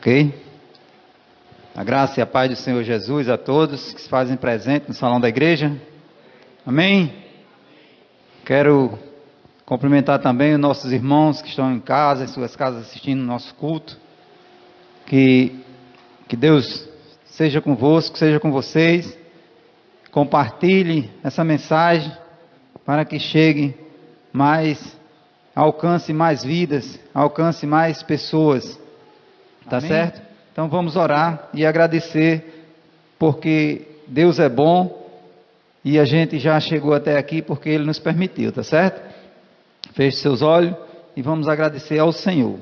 Ok? A graça e a paz do Senhor Jesus a todos que se fazem presente no salão da igreja. Amém? Quero cumprimentar também os nossos irmãos que estão em casa, em suas casas assistindo o nosso culto. Que Deus seja convosco, seja com vocês. Compartilhe essa mensagem para que chegue mais, alcance mais vidas, alcance mais pessoas. Tá certo? Então vamos orar e agradecer, porque Deus é bom e a gente já chegou até aqui porque Ele nos permitiu, tá certo? Feche seus olhos e vamos agradecer ao Senhor.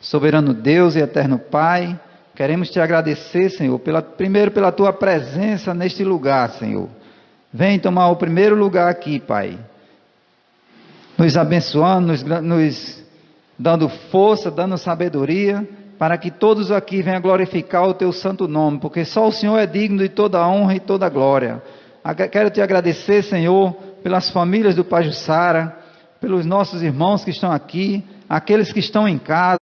Soberano Deus e eterno Pai, queremos te agradecer, Senhor, primeiro pela tua presença neste lugar, Senhor. Vem tomar o primeiro lugar aqui, Pai. Nos abençoando, nos dando força, dando sabedoria, para que todos aqui venham glorificar o teu santo nome, porque só o Senhor é digno de toda a honra e toda a glória. Quero te agradecer, Senhor, pelas famílias do Pajuçara, pelos nossos irmãos que estão aqui, aqueles que estão em casa.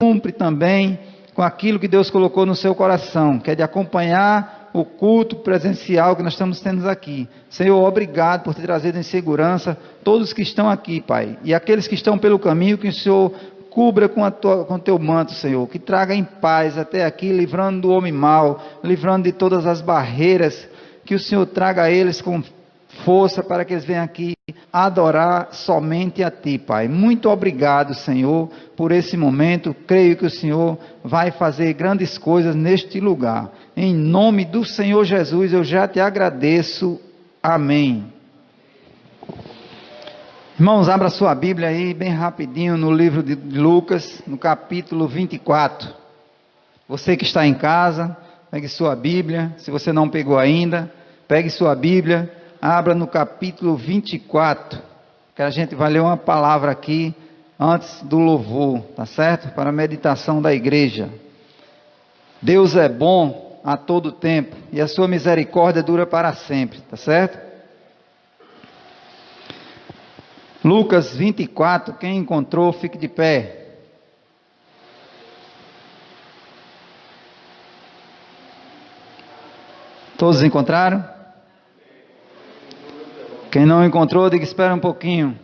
Cumpre também com aquilo que Deus colocou no seu coração, que é de acompanhar o culto presencial que nós estamos tendo aqui. Senhor, obrigado por ter trazido em segurança todos que estão aqui, Pai, e aqueles que estão pelo caminho, que o Senhor cubra com o teu manto, Senhor, que traga em paz até aqui, livrando do homem mau, livrando de todas as barreiras, que o Senhor traga a eles com força para que eles venham aqui adorar somente a Ti, Pai. Muito obrigado, Senhor, por esse momento. Creio que o Senhor vai fazer grandes coisas neste lugar. Em nome do Senhor Jesus, eu já te agradeço. Amém. Irmãos, abra sua Bíblia aí, bem rapidinho, no livro de Lucas, no capítulo 24. Você que está em casa, pegue sua Bíblia. Se você não pegou ainda, pegue sua Bíblia, abra no capítulo 24, que a gente vai ler uma palavra aqui, antes do louvor, tá certo? Para a meditação da igreja. Deus é bom a todo tempo, e a sua misericórdia dura para sempre, tá certo? Lucas 24, quem encontrou, fique de pé. Todos encontraram? Quem não encontrou, diga, espera um pouquinho.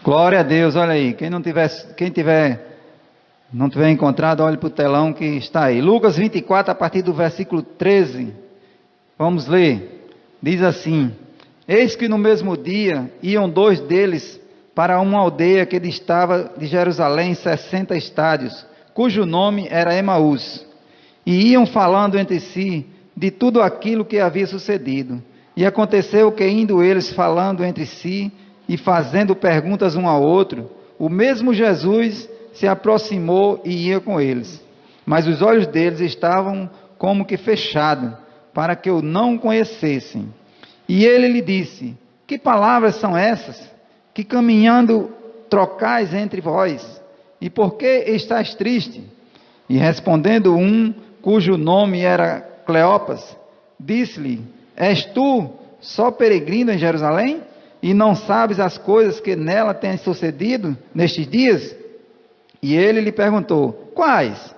Glória a Deus, olha aí. Quem não tiver encontrado, olhe para o telão que está aí. Lucas 24, a partir do versículo 13. Vamos ler. Diz assim: eis que no mesmo dia iam dois deles para uma aldeia que distava de Jerusalém 60 estádios, cujo nome era Emaús, e iam falando entre si de tudo aquilo que havia sucedido. E aconteceu que, indo eles falando entre si e fazendo perguntas um ao outro, o mesmo Jesus se aproximou e ia com eles. Mas os olhos deles estavam como que fechados, para que o não conhecessem. E ele lhe disse: que palavras são essas, que caminhando trocais entre vós? E por que estás triste? E respondendo um, cujo nome era Cleopas, disse-lhe: és tu só peregrino em Jerusalém? E não sabes as coisas que nela têm sucedido nestes dias? E ele lhe perguntou: quais?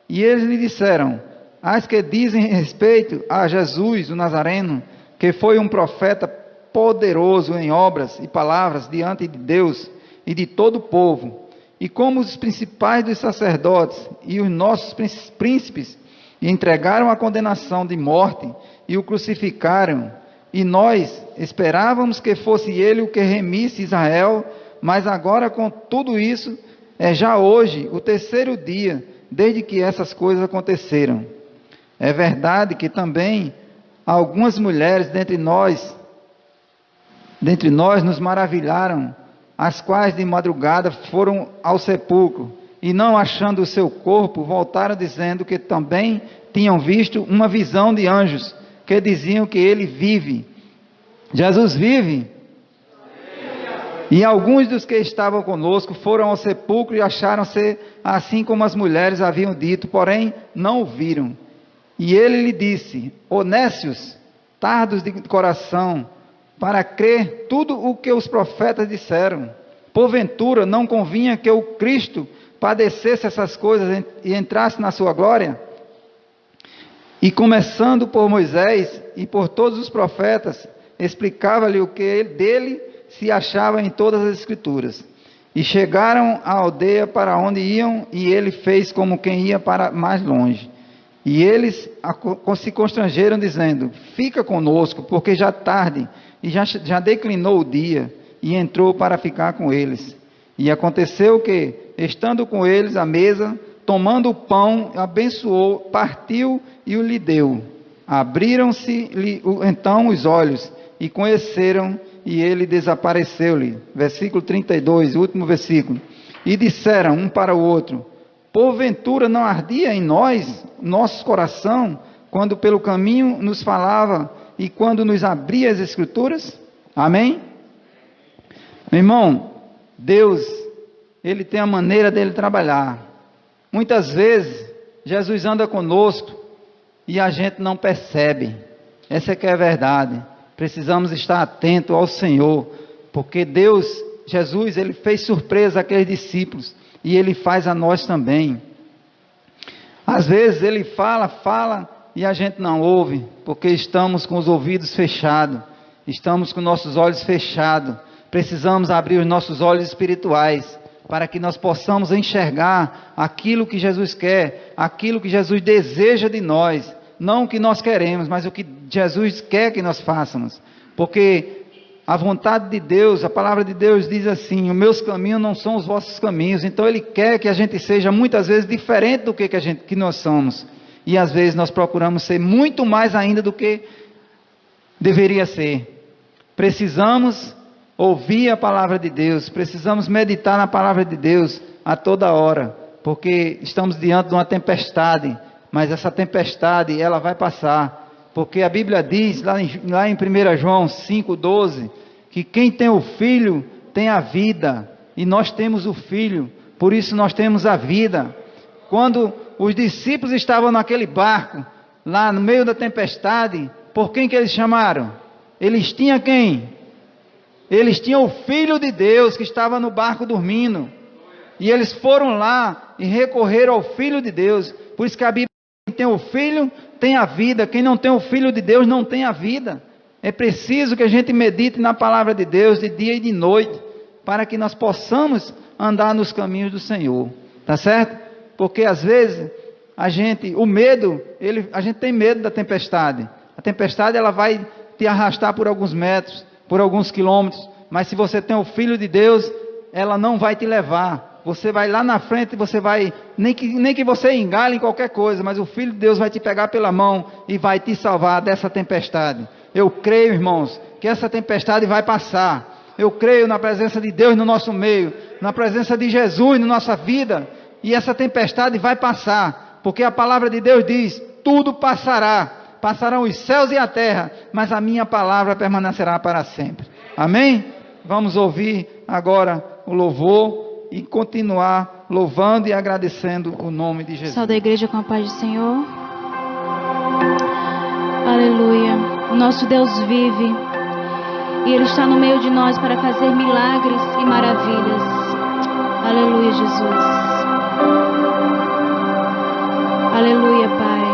E eles lhe disseram: as que dizem respeito a Jesus, o Nazareno, que foi um profeta poderoso em obras e palavras diante de Deus e de todo o povo, e como os principais dos sacerdotes e os nossos príncipes entregaram a condenação de morte e o crucificaram, e nós esperávamos que fosse ele o que remisse Israel, mas agora com tudo isso, é já hoje o terceiro dia desde que essas coisas aconteceram. É verdade que também algumas mulheres dentre nós nos maravilharam, as quais de madrugada foram ao sepulcro, e não achando o seu corpo, voltaram dizendo que também tinham visto uma visão de anjos, que diziam que ele vive. Jesus vive? E alguns dos que estavam conosco foram ao sepulcro e acharam-se assim como as mulheres haviam dito, porém não o viram. E ele lhe disse: honestos, tardos de coração, para crer tudo o que os profetas disseram. Porventura não convinha que o Cristo padecesse essas coisas e entrasse na sua glória? E começando por Moisés e por todos os profetas, explicava-lhe o que dele se achava em todas as escrituras. E chegaram à aldeia para onde iam, e ele fez como quem ia para mais longe. E eles se constrangeram, dizendo: fica conosco, porque já tarde, e já declinou o dia. E entrou para ficar com eles. E aconteceu que, estando com eles à mesa, tomando o pão, abençoou, partiu e o lhe deu. Abriram-se-lhe então os olhos, e conheceram, e ele desapareceu-lhe. Versículo 32, o último versículo. E disseram um para o outro: porventura não ardia em nós, nosso coração, quando pelo caminho nos falava, e quando nos abria as Escrituras? Amém? Meu irmão, Deus, Ele tem a maneira dele trabalhar. Muitas vezes, Jesus anda conosco e a gente não percebe. Essa é que é a verdade. Precisamos estar atentos ao Senhor, porque Deus, Jesus, Ele fez surpresa àqueles discípulos e Ele faz a nós também. Às vezes Ele fala e a gente não ouve, porque estamos com os ouvidos fechados, estamos com nossos olhos fechados. Precisamos abrir os nossos olhos espirituais, para que nós possamos enxergar aquilo que Jesus quer, aquilo que Jesus deseja de nós, não o que nós queremos, mas o que Jesus quer que nós façamos, porque a vontade de Deus, a palavra de Deus diz assim: os meus caminhos não são os vossos caminhos. Então Ele quer que a gente seja muitas vezes diferente do que nós somos, e às vezes nós procuramos ser muito mais ainda do que deveria ser. Precisamos ouvir a palavra de Deus, precisamos meditar na palavra de Deus a toda hora, porque estamos diante de uma tempestade, mas essa tempestade ela vai passar, porque a Bíblia diz lá em 1 João 5,12, que quem tem o Filho tem a vida, e nós temos o Filho, por isso nós temos a vida. Quando os discípulos estavam naquele barco, lá no meio da tempestade, por quem que eles chamaram? Eles tinham quem? Eles tinham o Filho de Deus que estava no barco dormindo. E eles foram lá e recorreram ao Filho de Deus. Por isso que a Bíblia diz: quem tem o Filho tem a vida. Quem não tem o Filho de Deus não tem a vida. É preciso que a gente medite na palavra de Deus de dia e de noite, para que nós possamos andar nos caminhos do Senhor. Tá certo? Porque às vezes a gente tem medo da tempestade. A tempestade ela vai te arrastar por alguns metros, por alguns quilômetros, mas se você tem o Filho de Deus, ela não vai te levar. Você vai lá na frente, você vai, nem que você engale em qualquer coisa, mas o Filho de Deus vai te pegar pela mão e vai te salvar dessa tempestade. Eu creio, irmãos, que essa tempestade vai passar. Eu creio na presença de Deus no nosso meio, na presença de Jesus na nossa vida, e essa tempestade vai passar, porque a palavra de Deus diz: tudo passará. Passarão os céus e a terra, mas a minha palavra permanecerá para sempre. Amém? Vamos ouvir agora o louvor e continuar louvando e agradecendo o nome de Jesus. Pessoal da igreja, com a paz do Senhor. Aleluia. Nosso Deus vive e Ele está no meio de nós para fazer milagres e maravilhas. Aleluia, Jesus. Aleluia, Pai.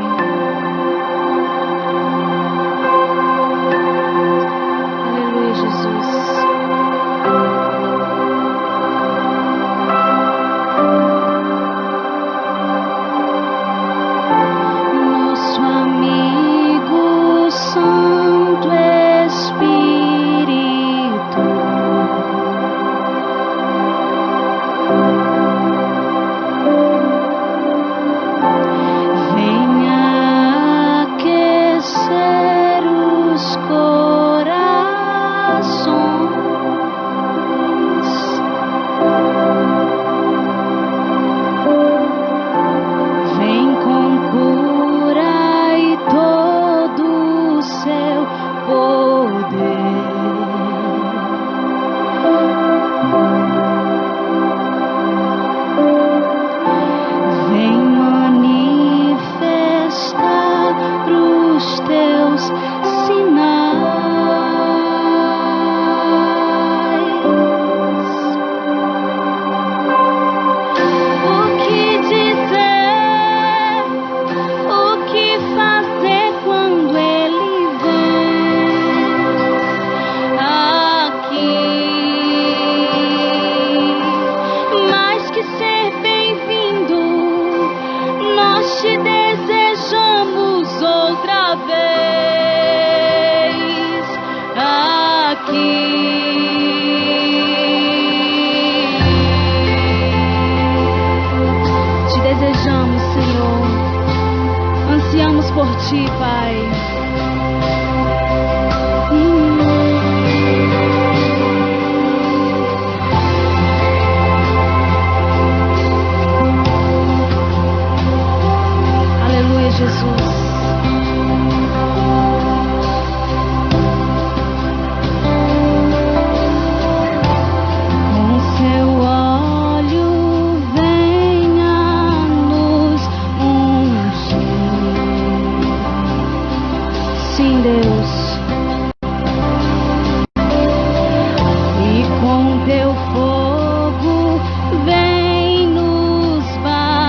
Aquecer os corações. Te desejamos, Senhor. Ansiamos por Ti, Pai. Aleluia, Jesus. Com seu olho venha nos ungir. Sim, Deus. E com teu fogo vem nos batizar.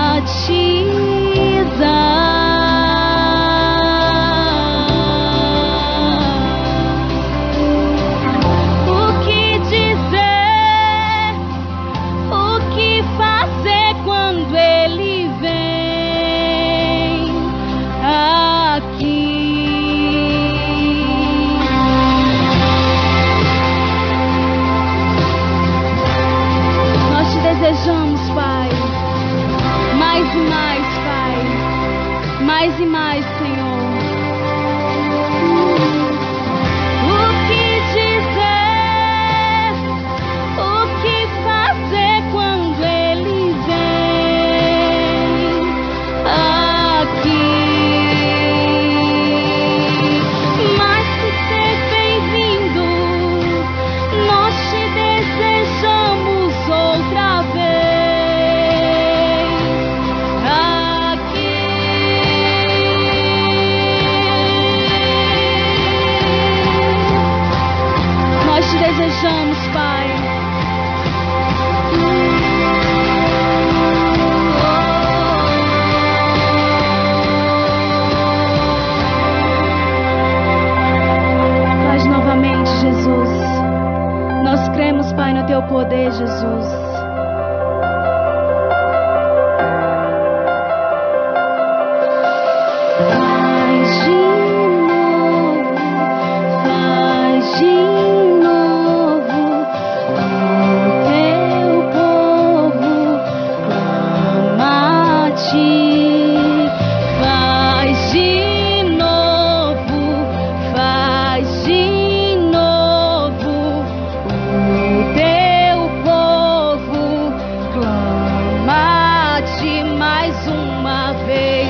O que dizer, o que fazer quando Ele vem aqui? Nós te desejamos, Pai, mais e mais, Pai, mais e mais, Senhor. O que dizer, o que fazer quando Ele vem aqui? Mais que ser bem-vindo, nós te desejamos outra vez aqui. Nós te desejamos, Pai. Faz novamente, Jesus. Nós cremos, Pai, no Teu poder, Jesus. Faz de novo, faz de novo. O teu povo clama a Ti. Faz de novo, faz de novo. O teu povo clama a Ti mais uma vez.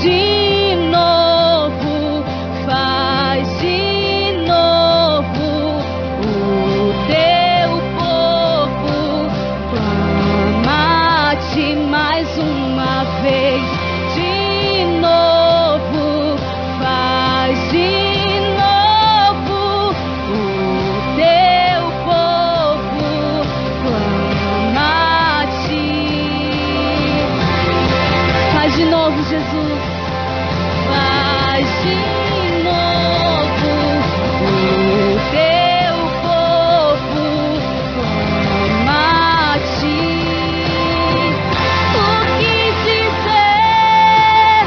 De novo, faz de novo. O teu povo clama a Ti mais uma vez. De novo, faz de novo. O teu povo clama a Ti. Faz de novo, Jesus. Faz de novo. O teu povo clama a Ti. O que dizer,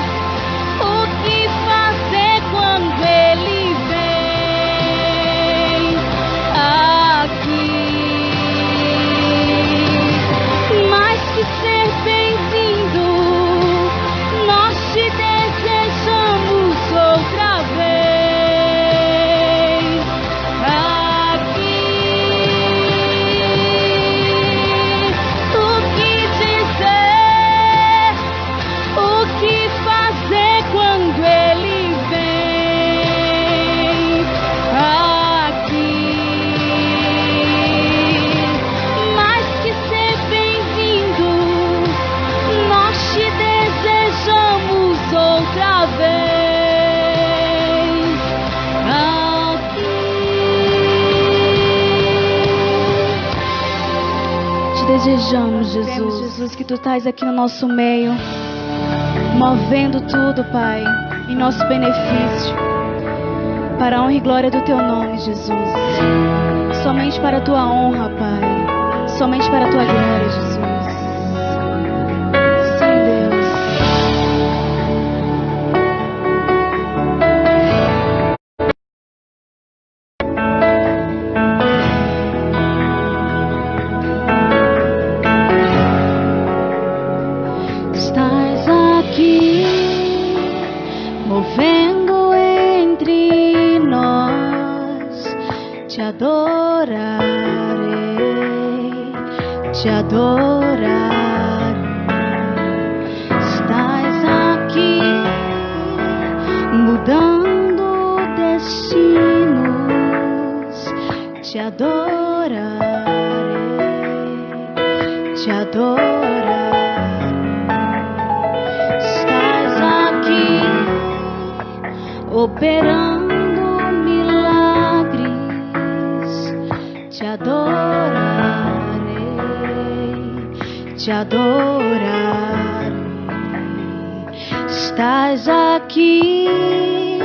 o que fazer quando Ele vem aqui? Mais que ser bem-vindo, nós te desejamos outra vez aqui. O que dizer, o que fazer quando Ele vem aqui? Mais que ser bem-vindo, nós te desejamos outra vez aqui. Te desejamos, Jesus. Jesus, que Tu estás aqui no nosso meio, movendo tudo, Pai, em nosso benefício, para a honra e glória do Teu nome, Jesus. Somente para a Tua honra, Pai. Somente para a Tua glória, Jesus. Sim, Deus. te adorarei. Estás aqui mudando destinos, te adorarei, te adorarei. Estás aqui operando milagres, te adorarei, te adorarei. Estás aqui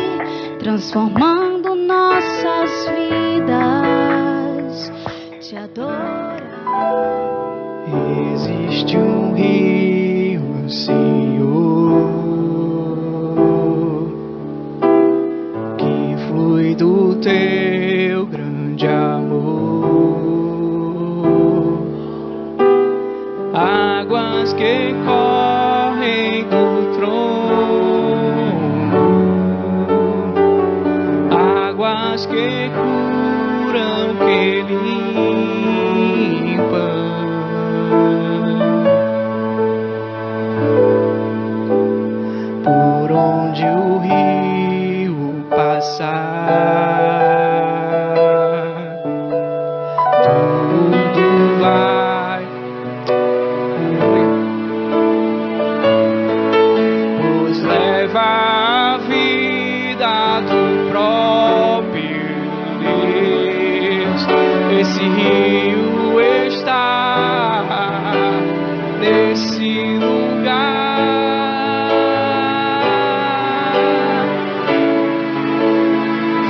transformando nossas vidas, te adorarei. Existe um rio, Senhor, que flui do teu grande amor, águas que correm do trono, águas que curam, que limpam. Por onde o rio passar, tudo vai fluir, pois leva a vida do próprio Deus. Esse rio está nesse lugar.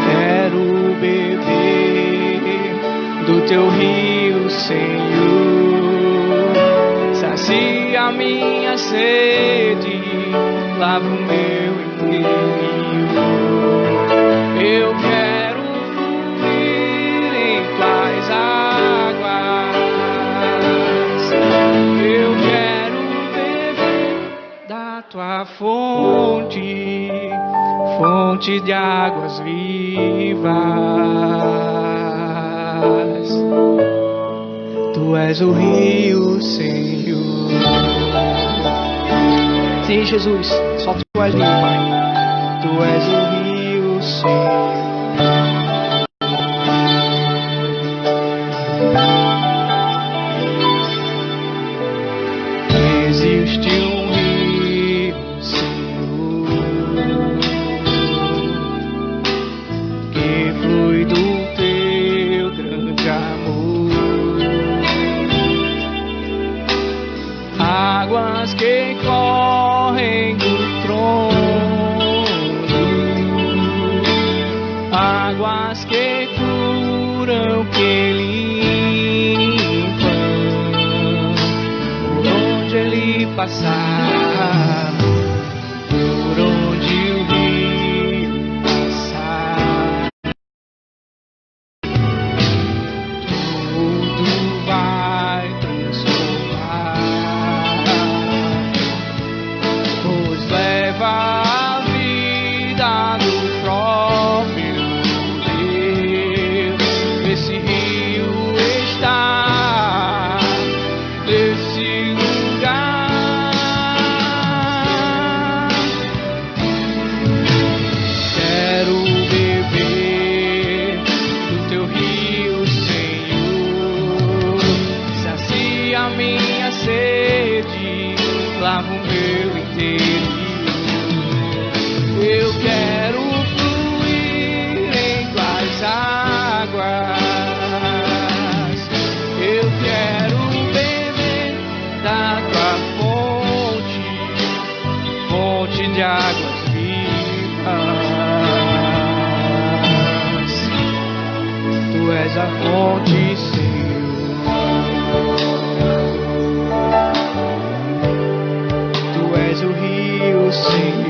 Quero beber do teu rio, Senhor. Sacia minha sede, lava o meu interior. Eu quero fluir em tuas águas. Eu quero beber da tua fonte, fonte de águas vivas. Tu és o rio, Senhor. Sim, Jesus, só tu és rio, Pai. Tu és o rio, Senhor. Existe um rio, Senhor, que flui do teu grande amor, águas que correm do trono, águas que curam, que limpam. Por onde ele passar, por onde o rio passar, tudo vai transformar, pois leva a vida do próprio Deus. Esse rio está nesse lugar. Quero beber do teu rio, Senhor. Sacia minha sede, lava o meu interior. Eu quero fluir em tuas águas. Eu quero beber da tua fonte, fonte de águas vivas. Tu és a fonte, Senhor. Tu és o rio, Senhor.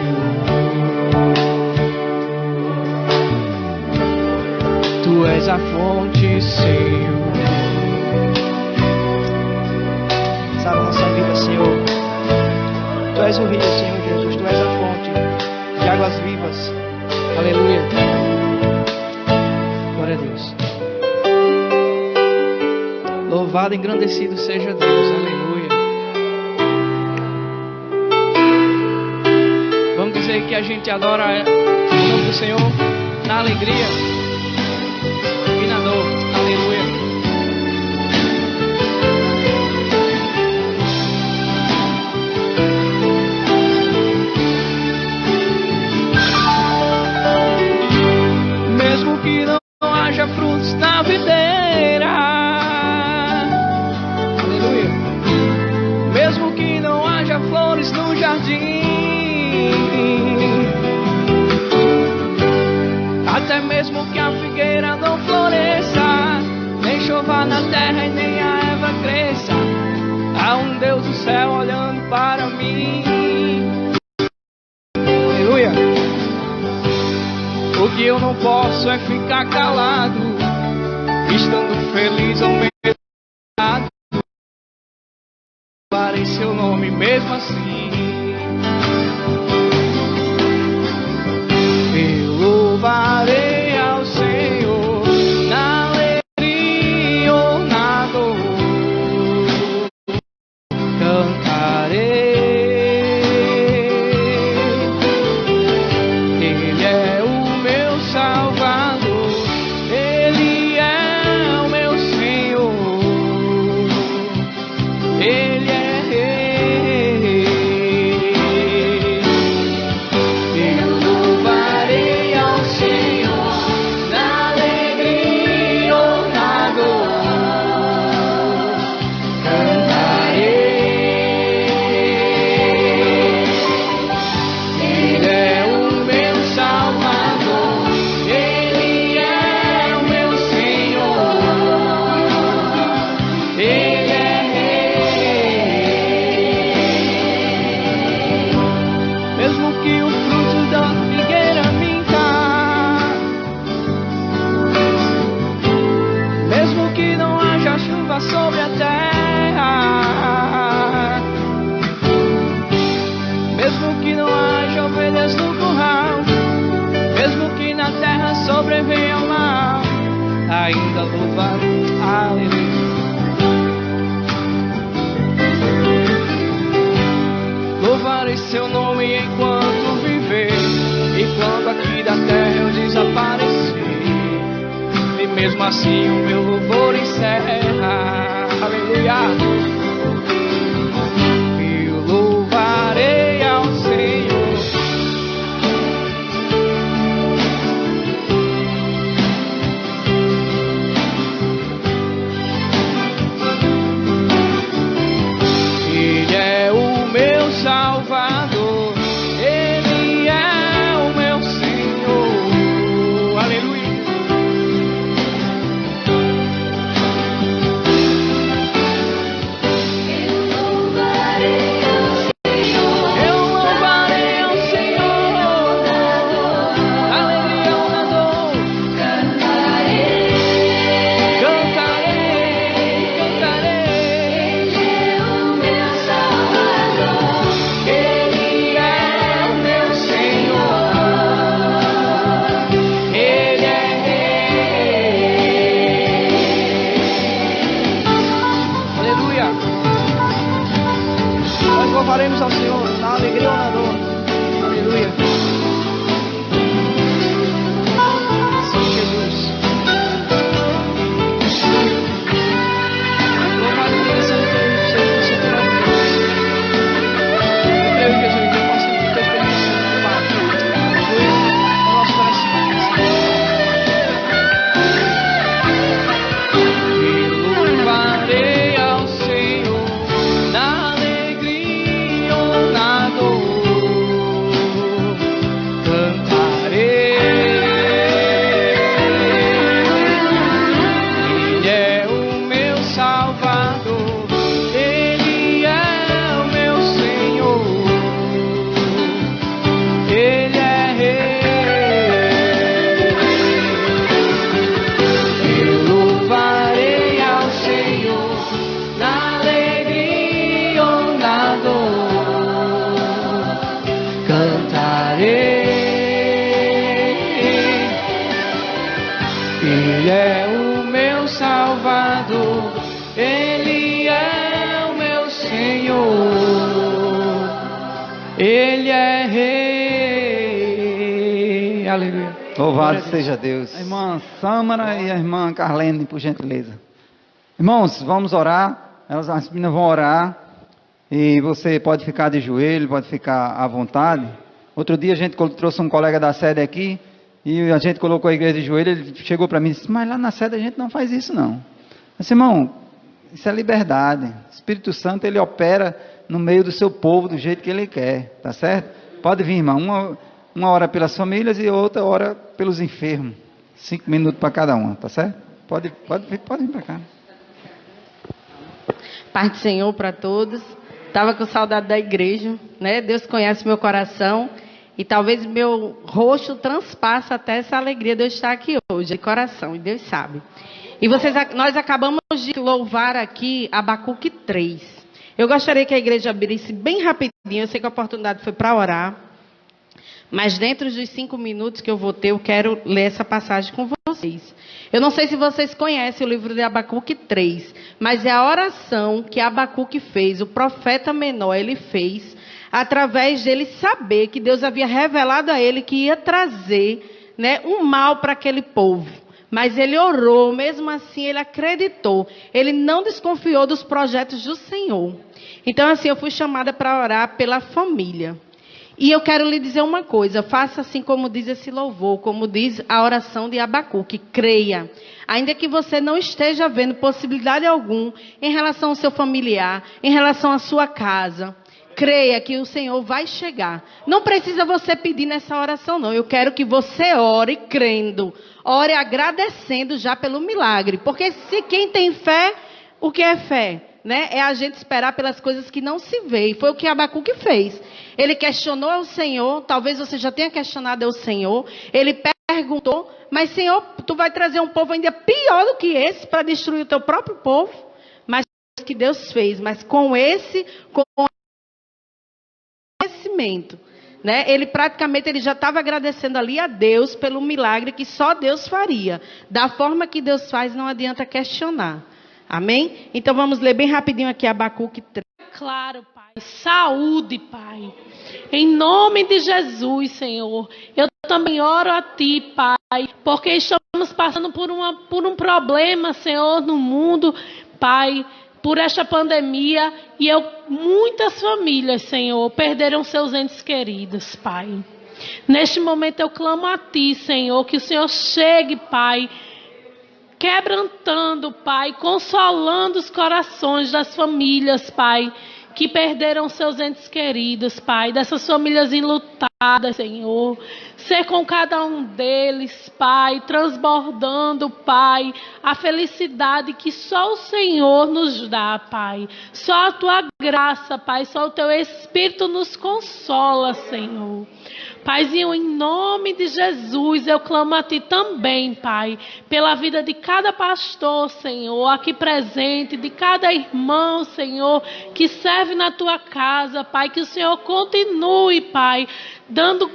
Tu és a fonte, Senhor. Salva nossa vida, Senhor. Tu és o rio, Senhor Jesus. Tu és a fonte de águas vivas. Aleluia. Glória a Deus. Louvado e engrandecido seja Deus. Aleluia. Vamos dizer que a gente adora o nome do Senhor na alegria e na dor. Aleluia. Mesmo que não haja frutos na videira, aleluia. Mesmo que não haja flores no jardim, até mesmo que a figueira não floresça, nem chova na terra e nem a erva cresça, há um Deus do céu olhando para mim. Aleluia. O que eu não posso é ficar calado, estando feliz ao meio do lado. Louvarei seu nome mesmo assim. Eu louvarei ao Senhor na alegria ou na dor. Cantarei. Ele é o meu Salvador, Ele é o meu Senhor, Ele é Rei. Eu louvarei ao Senhor na alegria ou na dor. Cantarei. Ele é o meu Salvador, Ele é o meu Senhor, Ele é Rei. Mesmo que o fruto da figueira minta, mesmo que não haja chuva sobre a terra, mesmo que não haja ovelhas no curral, mesmo que na terra sobrevenha o mal, ainda louvarei. Aleluia. Louvarei seu nome enquanto viver, e quando aqui da terra eu desaparecer, e mesmo assim o meu louvor encerra. Aleluia. Eu louvarei ao Senhor. Ele é o meu Salvador, Ele é o meu Senhor. Aleluia. Aleluia, aleluia. Louvado seja Deus. A irmã Sâmara e a irmã Carlene, por gentileza. Irmãos, vamos orar. As meninas vão orar. E você pode ficar de joelho, pode ficar à vontade. Outro dia a gente trouxe um colega da sede aqui. E a gente colocou a igreja de joelho. Ele chegou para mim e disse: mas lá na sede a gente não faz isso não. Eu disse: irmão, isso é liberdade. O Espírito Santo, ele opera no meio do seu povo do jeito que ele quer. Tá certo? Pode vir, irmão. Uma hora pelas famílias e outra hora pelos enfermos. 5 minutos para cada uma, tá certo? Pode vir para cá. Paz do Senhor para todos. Estava com saudade da igreja, né? Deus conhece meu coração e talvez meu rosto transpasse até essa alegria de eu estar aqui hoje, de coração, e Deus sabe. E nós acabamos de louvar aqui Abacuque 3. Eu gostaria que a igreja abrisse bem rapidinho, eu sei que a oportunidade foi para orar, mas dentro dos 5 minutos que eu vou ter, eu quero ler essa passagem com vocês. Eu não sei se vocês conhecem o livro de Abacuque 3, mas é a oração que Abacuque fez, o profeta menor, ele fez, através dele saber que Deus havia revelado a ele que ia trazer, né, um mal para aquele povo. Mas ele orou, mesmo assim ele acreditou, ele não desconfiou dos projetos do Senhor. Então assim, eu fui chamada para orar pela família. E eu quero lhe dizer uma coisa, faça assim como diz esse louvor, como diz a oração de Abacuque, creia. Ainda que você não esteja vendo possibilidade alguma em relação ao seu familiar, em relação à sua casa, creia que o Senhor vai chegar. Não precisa você pedir nessa oração não, eu quero que você ore crendo, ore agradecendo já pelo milagre. Porque se quem tem fé, o que é fé? Né? É a gente esperar pelas coisas que não se vê. E foi o que Abacuque fez. Ele questionou ao Senhor. Talvez você já tenha questionado ao Senhor. Ele perguntou: mas Senhor, tu vai trazer um povo ainda pior do que esse para destruir o teu próprio povo? Mas o que Deus fez, mas com conhecimento, né? Ele praticamente já estava agradecendo ali a Deus pelo milagre que só Deus faria. Da forma que Deus faz, não adianta questionar. Amém? Então vamos ler bem rapidinho aqui Abacuque 3. Claro, Pai. Saúde, Pai. Em nome de Jesus, Senhor. Eu também oro a Ti, Pai. Porque estamos passando por um problema, Senhor, no mundo, Pai. Por esta pandemia. E muitas famílias, Senhor, perderam seus entes queridos, Pai. Neste momento eu clamo a Ti, Senhor, que o Senhor chegue, Pai, quebrantando, Pai, consolando os corações das famílias, Pai, que perderam seus entes queridos, Pai, dessas famílias enlutadas, Senhor. Ser com cada um deles, Pai, transbordando, Pai, a felicidade que só o Senhor nos dá, Pai. Só a Tua graça, Pai, só o Teu Espírito nos consola, Senhor. Paizinho, em nome de Jesus, eu clamo a Ti também, Pai, pela vida de cada pastor, Senhor, aqui presente, de cada irmão, Senhor, que serve na Tua casa, Pai, que o Senhor continue, Pai, dando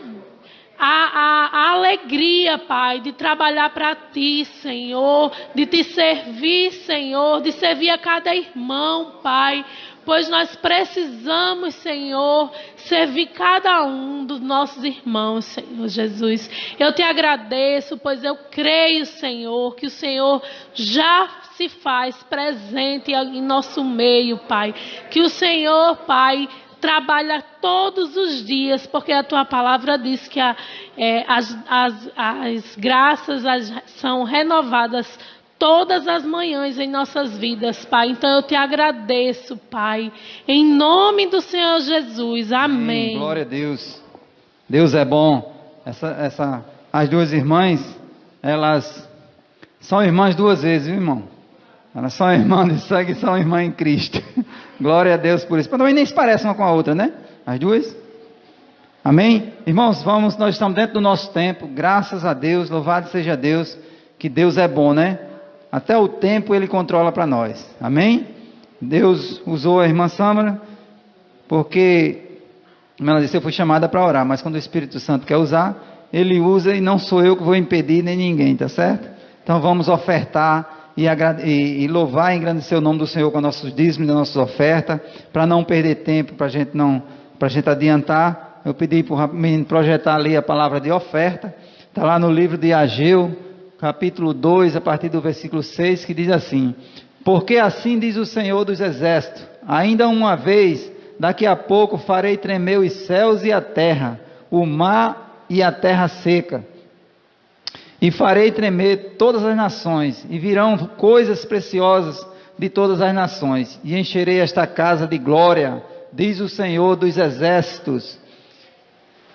a alegria, Pai, de trabalhar para Ti, Senhor, de Te servir, Senhor, de servir a cada irmão, Pai, pois nós precisamos, Senhor, servir cada um dos nossos irmãos, Senhor Jesus. Eu Te agradeço, pois eu creio, Senhor, que o Senhor já se faz presente em nosso meio, Pai. Que o Senhor, Pai, trabalha todos os dias, porque a Tua palavra diz que as graças são renovadas todas as manhãs em nossas vidas, Pai. Então eu Te agradeço, Pai, em nome do Senhor Jesus. Amém. Glória a Deus. Deus é bom. As duas irmãs, elas são irmãs 2 vezes, viu, irmão? Elas são irmãs de sangue e são irmãs em Cristo. Glória a Deus por isso. Mas também nem se parecem uma com a outra, né? As duas. Amém? Irmãos, nós estamos dentro do nosso tempo. Graças a Deus, louvado seja Deus, que Deus é bom, né? Até o tempo Ele controla para nós. Amém? Deus usou a irmã Sâmara, porque, como ela disse, eu fui chamada para orar, mas quando o Espírito Santo quer usar, Ele usa e não sou eu que vou impedir, nem ninguém, tá certo? Então vamos ofertar e louvar e engrandecer o nome do Senhor com nossos dízimos, das nossas ofertas, para não perder tempo, para a gente adiantar. Eu pedi para o menino projetar ali a palavra de oferta. Está lá no livro de Ageu, capítulo 2, a partir do versículo 6, que diz assim: porque assim diz o Senhor dos Exércitos, ainda uma vez, daqui a pouco farei tremer os céus e a terra, o mar e a terra seca, e farei tremer todas as nações, e virão coisas preciosas de todas as nações, e encherei esta casa de glória, diz o Senhor dos Exércitos.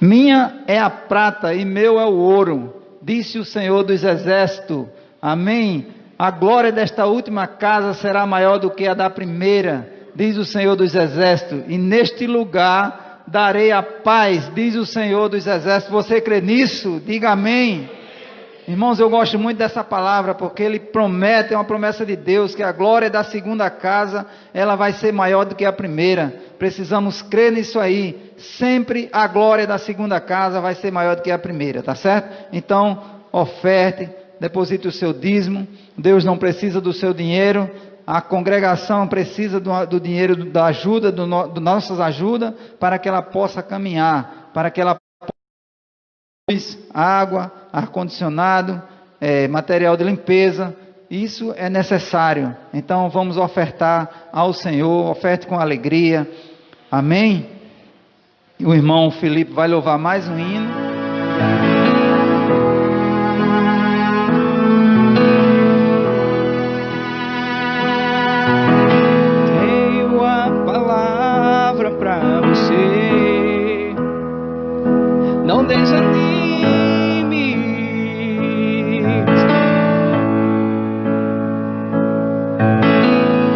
Minha é a prata e meu é o ouro, disse o Senhor dos Exércitos. Amém. A glória desta última casa será maior do que a da primeira, diz o Senhor dos Exércitos, e neste lugar darei a paz, diz o Senhor dos Exércitos. Você crê nisso? Diga amém. Irmãos, eu gosto muito dessa palavra, porque ele promete, é uma promessa de Deus, que a glória da segunda casa, ela vai ser maior do que a primeira. Precisamos crer nisso aí. Sempre a glória da segunda casa vai ser maior do que a primeira, tá certo? Então, oferte, deposite o seu dízimo. Deus não precisa do seu dinheiro. A congregação precisa do dinheiro, da ajuda, da nossas ajudas, para que ela possa caminhar, para que ela água, ar-condicionado, material de limpeza, isso é necessário. Então vamos ofertar ao Senhor, oferte com alegria, amém? E o irmão Felipe vai louvar mais um hino. Tenho a palavra para você, não desanime.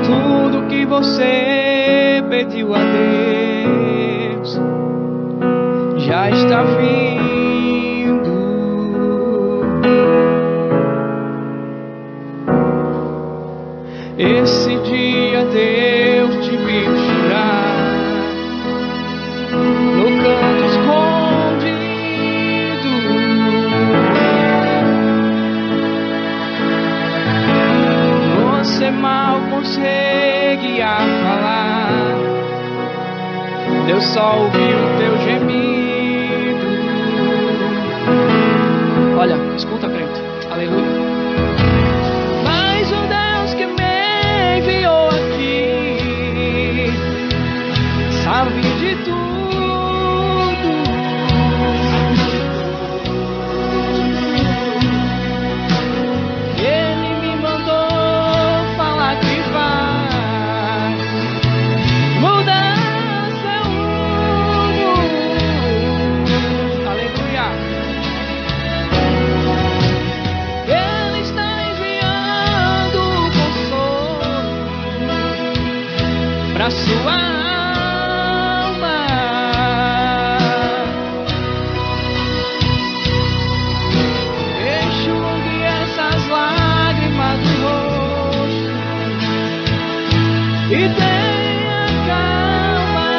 Tudo que você pediu a Deus já está vindo. Esse dia Deus te viu chorar no canto escondido. Você mal conseguia falar, Deus só ouviu o teu gemido. Olha, escuta, crente, aleluia. Mas o Deus que me enviou aqui sabe de tudo. Ele me mandou falar que vai mudar seu mundo. Aleluia. Ele está enviando consolo para sua alma. Enxugue essas lágrimas do rosto e tenha calma.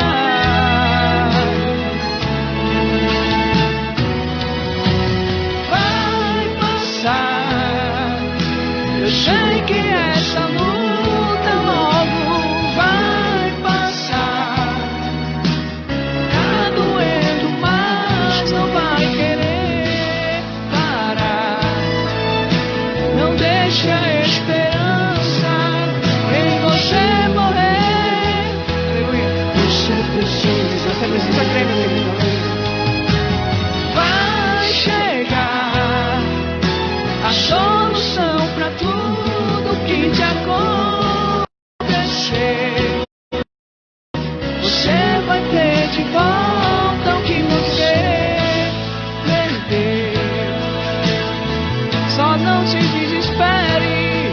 Vai passar. Eu sei que essa luta logo vai passar. Tá doendo, mas não vai querer parar. Não deixe a esperança em você morrer. Aleluia. Você precisa crer, meu querido. Vai chegar a solução para tudo que te acontecer. Você vai ter de volta o que você perdeu. Só não se desespere,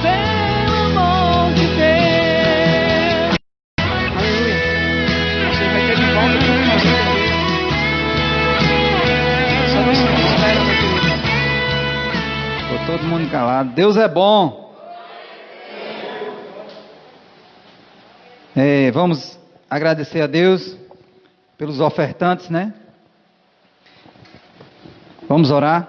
pelo amor de Deus. Aleluia. Você vai ter de volta o que você perdeu. Só não se desespere, meu querido. Ficou todo mundo calado. Deus é bom. Vamos agradecer a Deus pelos ofertantes, né? Vamos orar.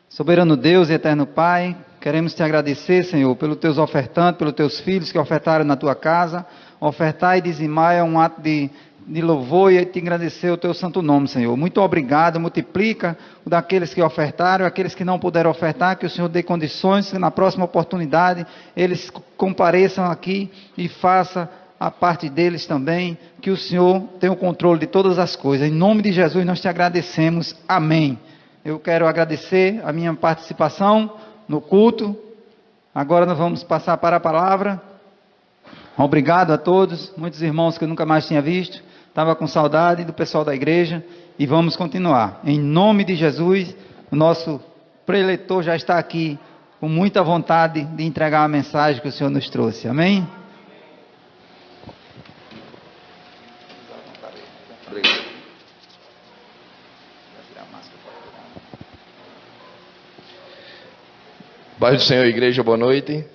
Soberano Deus e eterno Pai, queremos te agradecer, Senhor, pelos teus ofertantes, pelos teus filhos que ofertaram na tua casa. Ofertar e dizimar é um ato de de louvor e te agradecer o teu santo nome, Senhor. Muito obrigado, multiplica o daqueles que ofertaram, aqueles que não puderam ofertar, que o Senhor dê condições, que na próxima oportunidade eles compareçam aqui e faça a parte deles também, que o Senhor tenha o controle de todas as coisas. Em nome de Jesus nós te agradecemos. Amém. Eu quero agradecer a minha participação no culto. Agora nós vamos passar para a palavra. Obrigado a todos, muitos irmãos que eu nunca mais tinha visto, estava com saudade do pessoal da igreja, e vamos continuar. Em nome de Jesus, o nosso preletor já está aqui, com muita vontade de entregar a mensagem que o Senhor nos trouxe. Amém? Paz do Senhor, igreja, boa noite.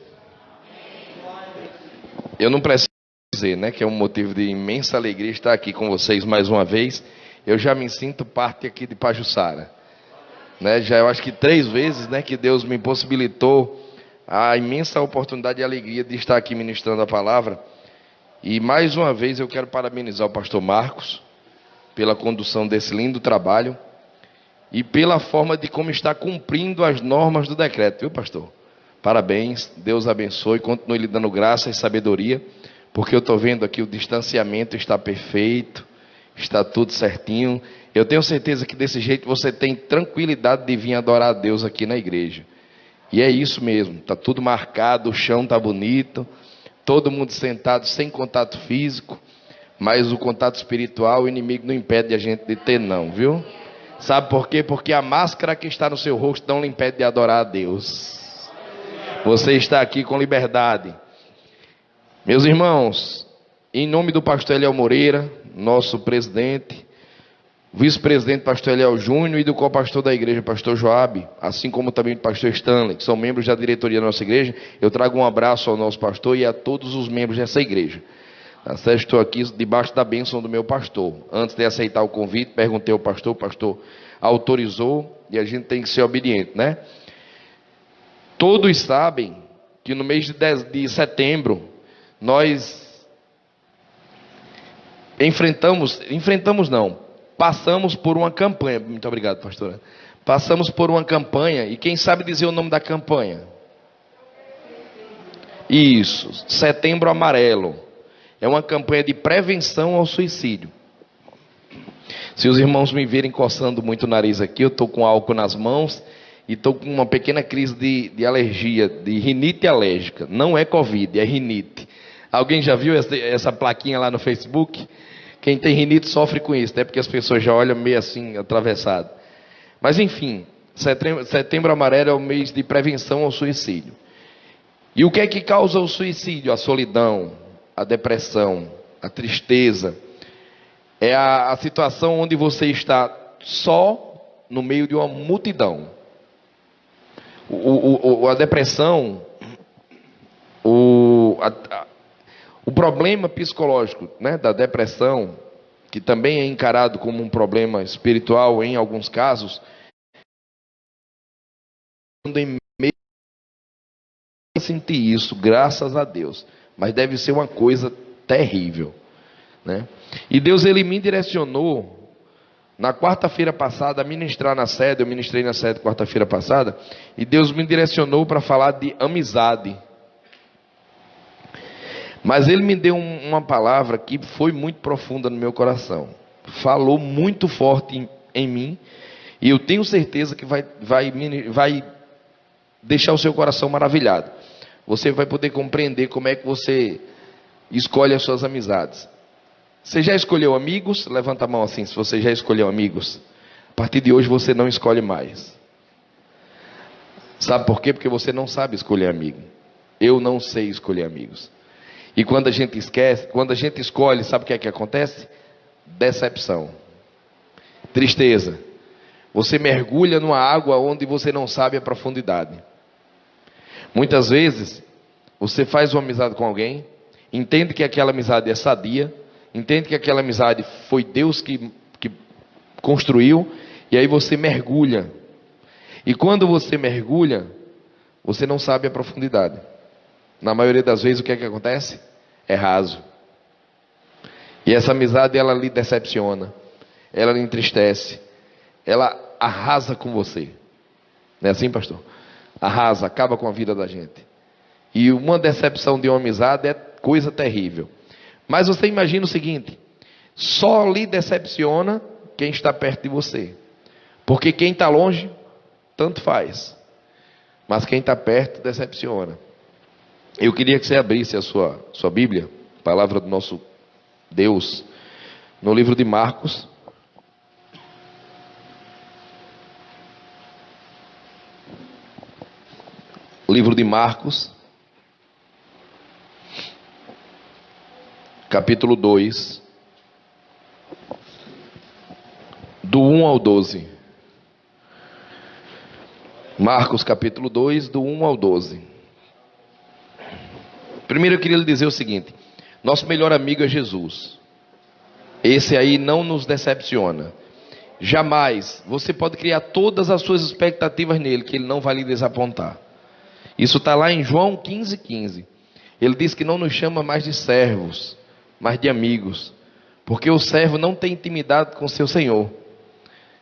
Eu não preciso dizer, né, que é um motivo de imensa alegria estar aqui com vocês mais uma vez. Eu já me sinto parte aqui de Pajuçara, né? Já eu acho que 3 vezes, né, que Deus me possibilitou a imensa oportunidade e alegria de estar aqui ministrando a palavra. E mais uma vez eu quero parabenizar o pastor Marcos pela condução desse lindo trabalho e pela forma de como está cumprindo as normas do decreto, viu, pastor? Parabéns, Deus abençoe, continue lhe dando graça e sabedoria, porque eu estou vendo aqui o distanciamento está perfeito, está tudo certinho. Eu tenho certeza que desse jeito você tem tranquilidade de vir adorar a Deus aqui na igreja. E é isso mesmo, está tudo marcado, o chão está bonito, todo mundo sentado sem contato físico, mas o contato espiritual o inimigo não impede a gente de ter não, viu? Sabe por quê? Porque a máscara que está no seu rosto não lhe impede de adorar a Deus. Você está aqui com liberdade. Meus irmãos, em nome do pastor Eliel Moreira, nosso presidente, vice-presidente pastor Eliel Júnior e do co-pastor da igreja, pastor Joabe, assim como também do pastor Stanley, que são membros da diretoria da nossa igreja, eu trago um abraço ao nosso pastor e a todos os membros dessa igreja. Estou aqui debaixo da bênção do meu pastor. Antes de aceitar o convite, perguntei ao pastor, o pastor autorizou e a gente tem que ser obediente, né? Todos sabem que no mês de setembro nós passamos por uma campanha. Muito obrigado, pastora. Passamos por uma campanha, e quem sabe dizer o nome da campanha? Isso, Setembro Amarelo. É uma campanha de prevenção ao suicídio. Se os irmãos me virem coçando muito o nariz aqui, eu estou com álcool nas mãos e estou com uma pequena crise de alergia, de rinite alérgica. Não é Covid, é rinite. Alguém já viu essa plaquinha lá no Facebook? Quem tem rinite sofre com isso, né? Porque as pessoas já olham meio assim, atravessado. Mas enfim, Setembro Amarelo é o mês de prevenção ao suicídio. E o que é que causa o suicídio? A solidão, a depressão, a tristeza. É a situação onde você está só no meio de uma multidão. A depressão, o problema psicológico, né, da depressão, que também é encarado como um problema espiritual em alguns casos, quando em meio a sentir isso, graças a Deus, mas deve ser uma coisa terrível, né? E Deus, ele me direcionou na quarta-feira passada a ministrar na sede. Eu ministrei na sede quarta-feira passada, e Deus me direcionou para falar de amizade. Mas ele me deu uma palavra que foi muito profunda no meu coração, falou muito forte em mim, e eu tenho certeza que vai deixar o seu coração maravilhado. Você vai poder compreender como é que você escolhe as suas amizades. Você já escolheu amigos? Levanta a mão assim, se você já escolheu amigos. A partir de hoje você não escolhe mais. Sabe por quê? Porque você não sabe escolher amigo. Eu não sei escolher amigos. E quando a gente escolhe, sabe o que é que acontece? Decepção. Tristeza. Você mergulha numa água onde você não sabe a profundidade. Muitas vezes, você faz uma amizade com alguém, entende que aquela amizade é sadia, entende que aquela amizade foi Deus que construiu, e aí você mergulha. E quando você mergulha, você não sabe a profundidade. Na maioria das vezes, o que é que acontece? É raso. E essa amizade, ela lhe decepciona, ela lhe entristece, ela arrasa com você. Não é assim, pastor? Arrasa, acaba com a vida da gente. E uma decepção de uma amizade é coisa terrível. Mas você imagina o seguinte: só lhe decepciona quem está perto de você. Porque quem está longe, tanto faz. Mas quem está perto, decepciona. Eu queria que você abrisse a sua Bíblia, palavra do nosso Deus, no livro de Marcos. Livro de Marcos, capítulo 2, do 1 ao 12. Marcos, capítulo 2, do 1 ao 12. Primeiro eu queria lhe dizer o seguinte: nosso melhor amigo é Jesus. Esse aí não nos decepciona. Jamais. Você pode criar todas as suas expectativas nele, que ele não vai lhe desapontar. Isso está lá em João 15:15. Ele diz que não nos chama mais de servos, mas de amigos. Porque o servo não tem intimidade com seu senhor.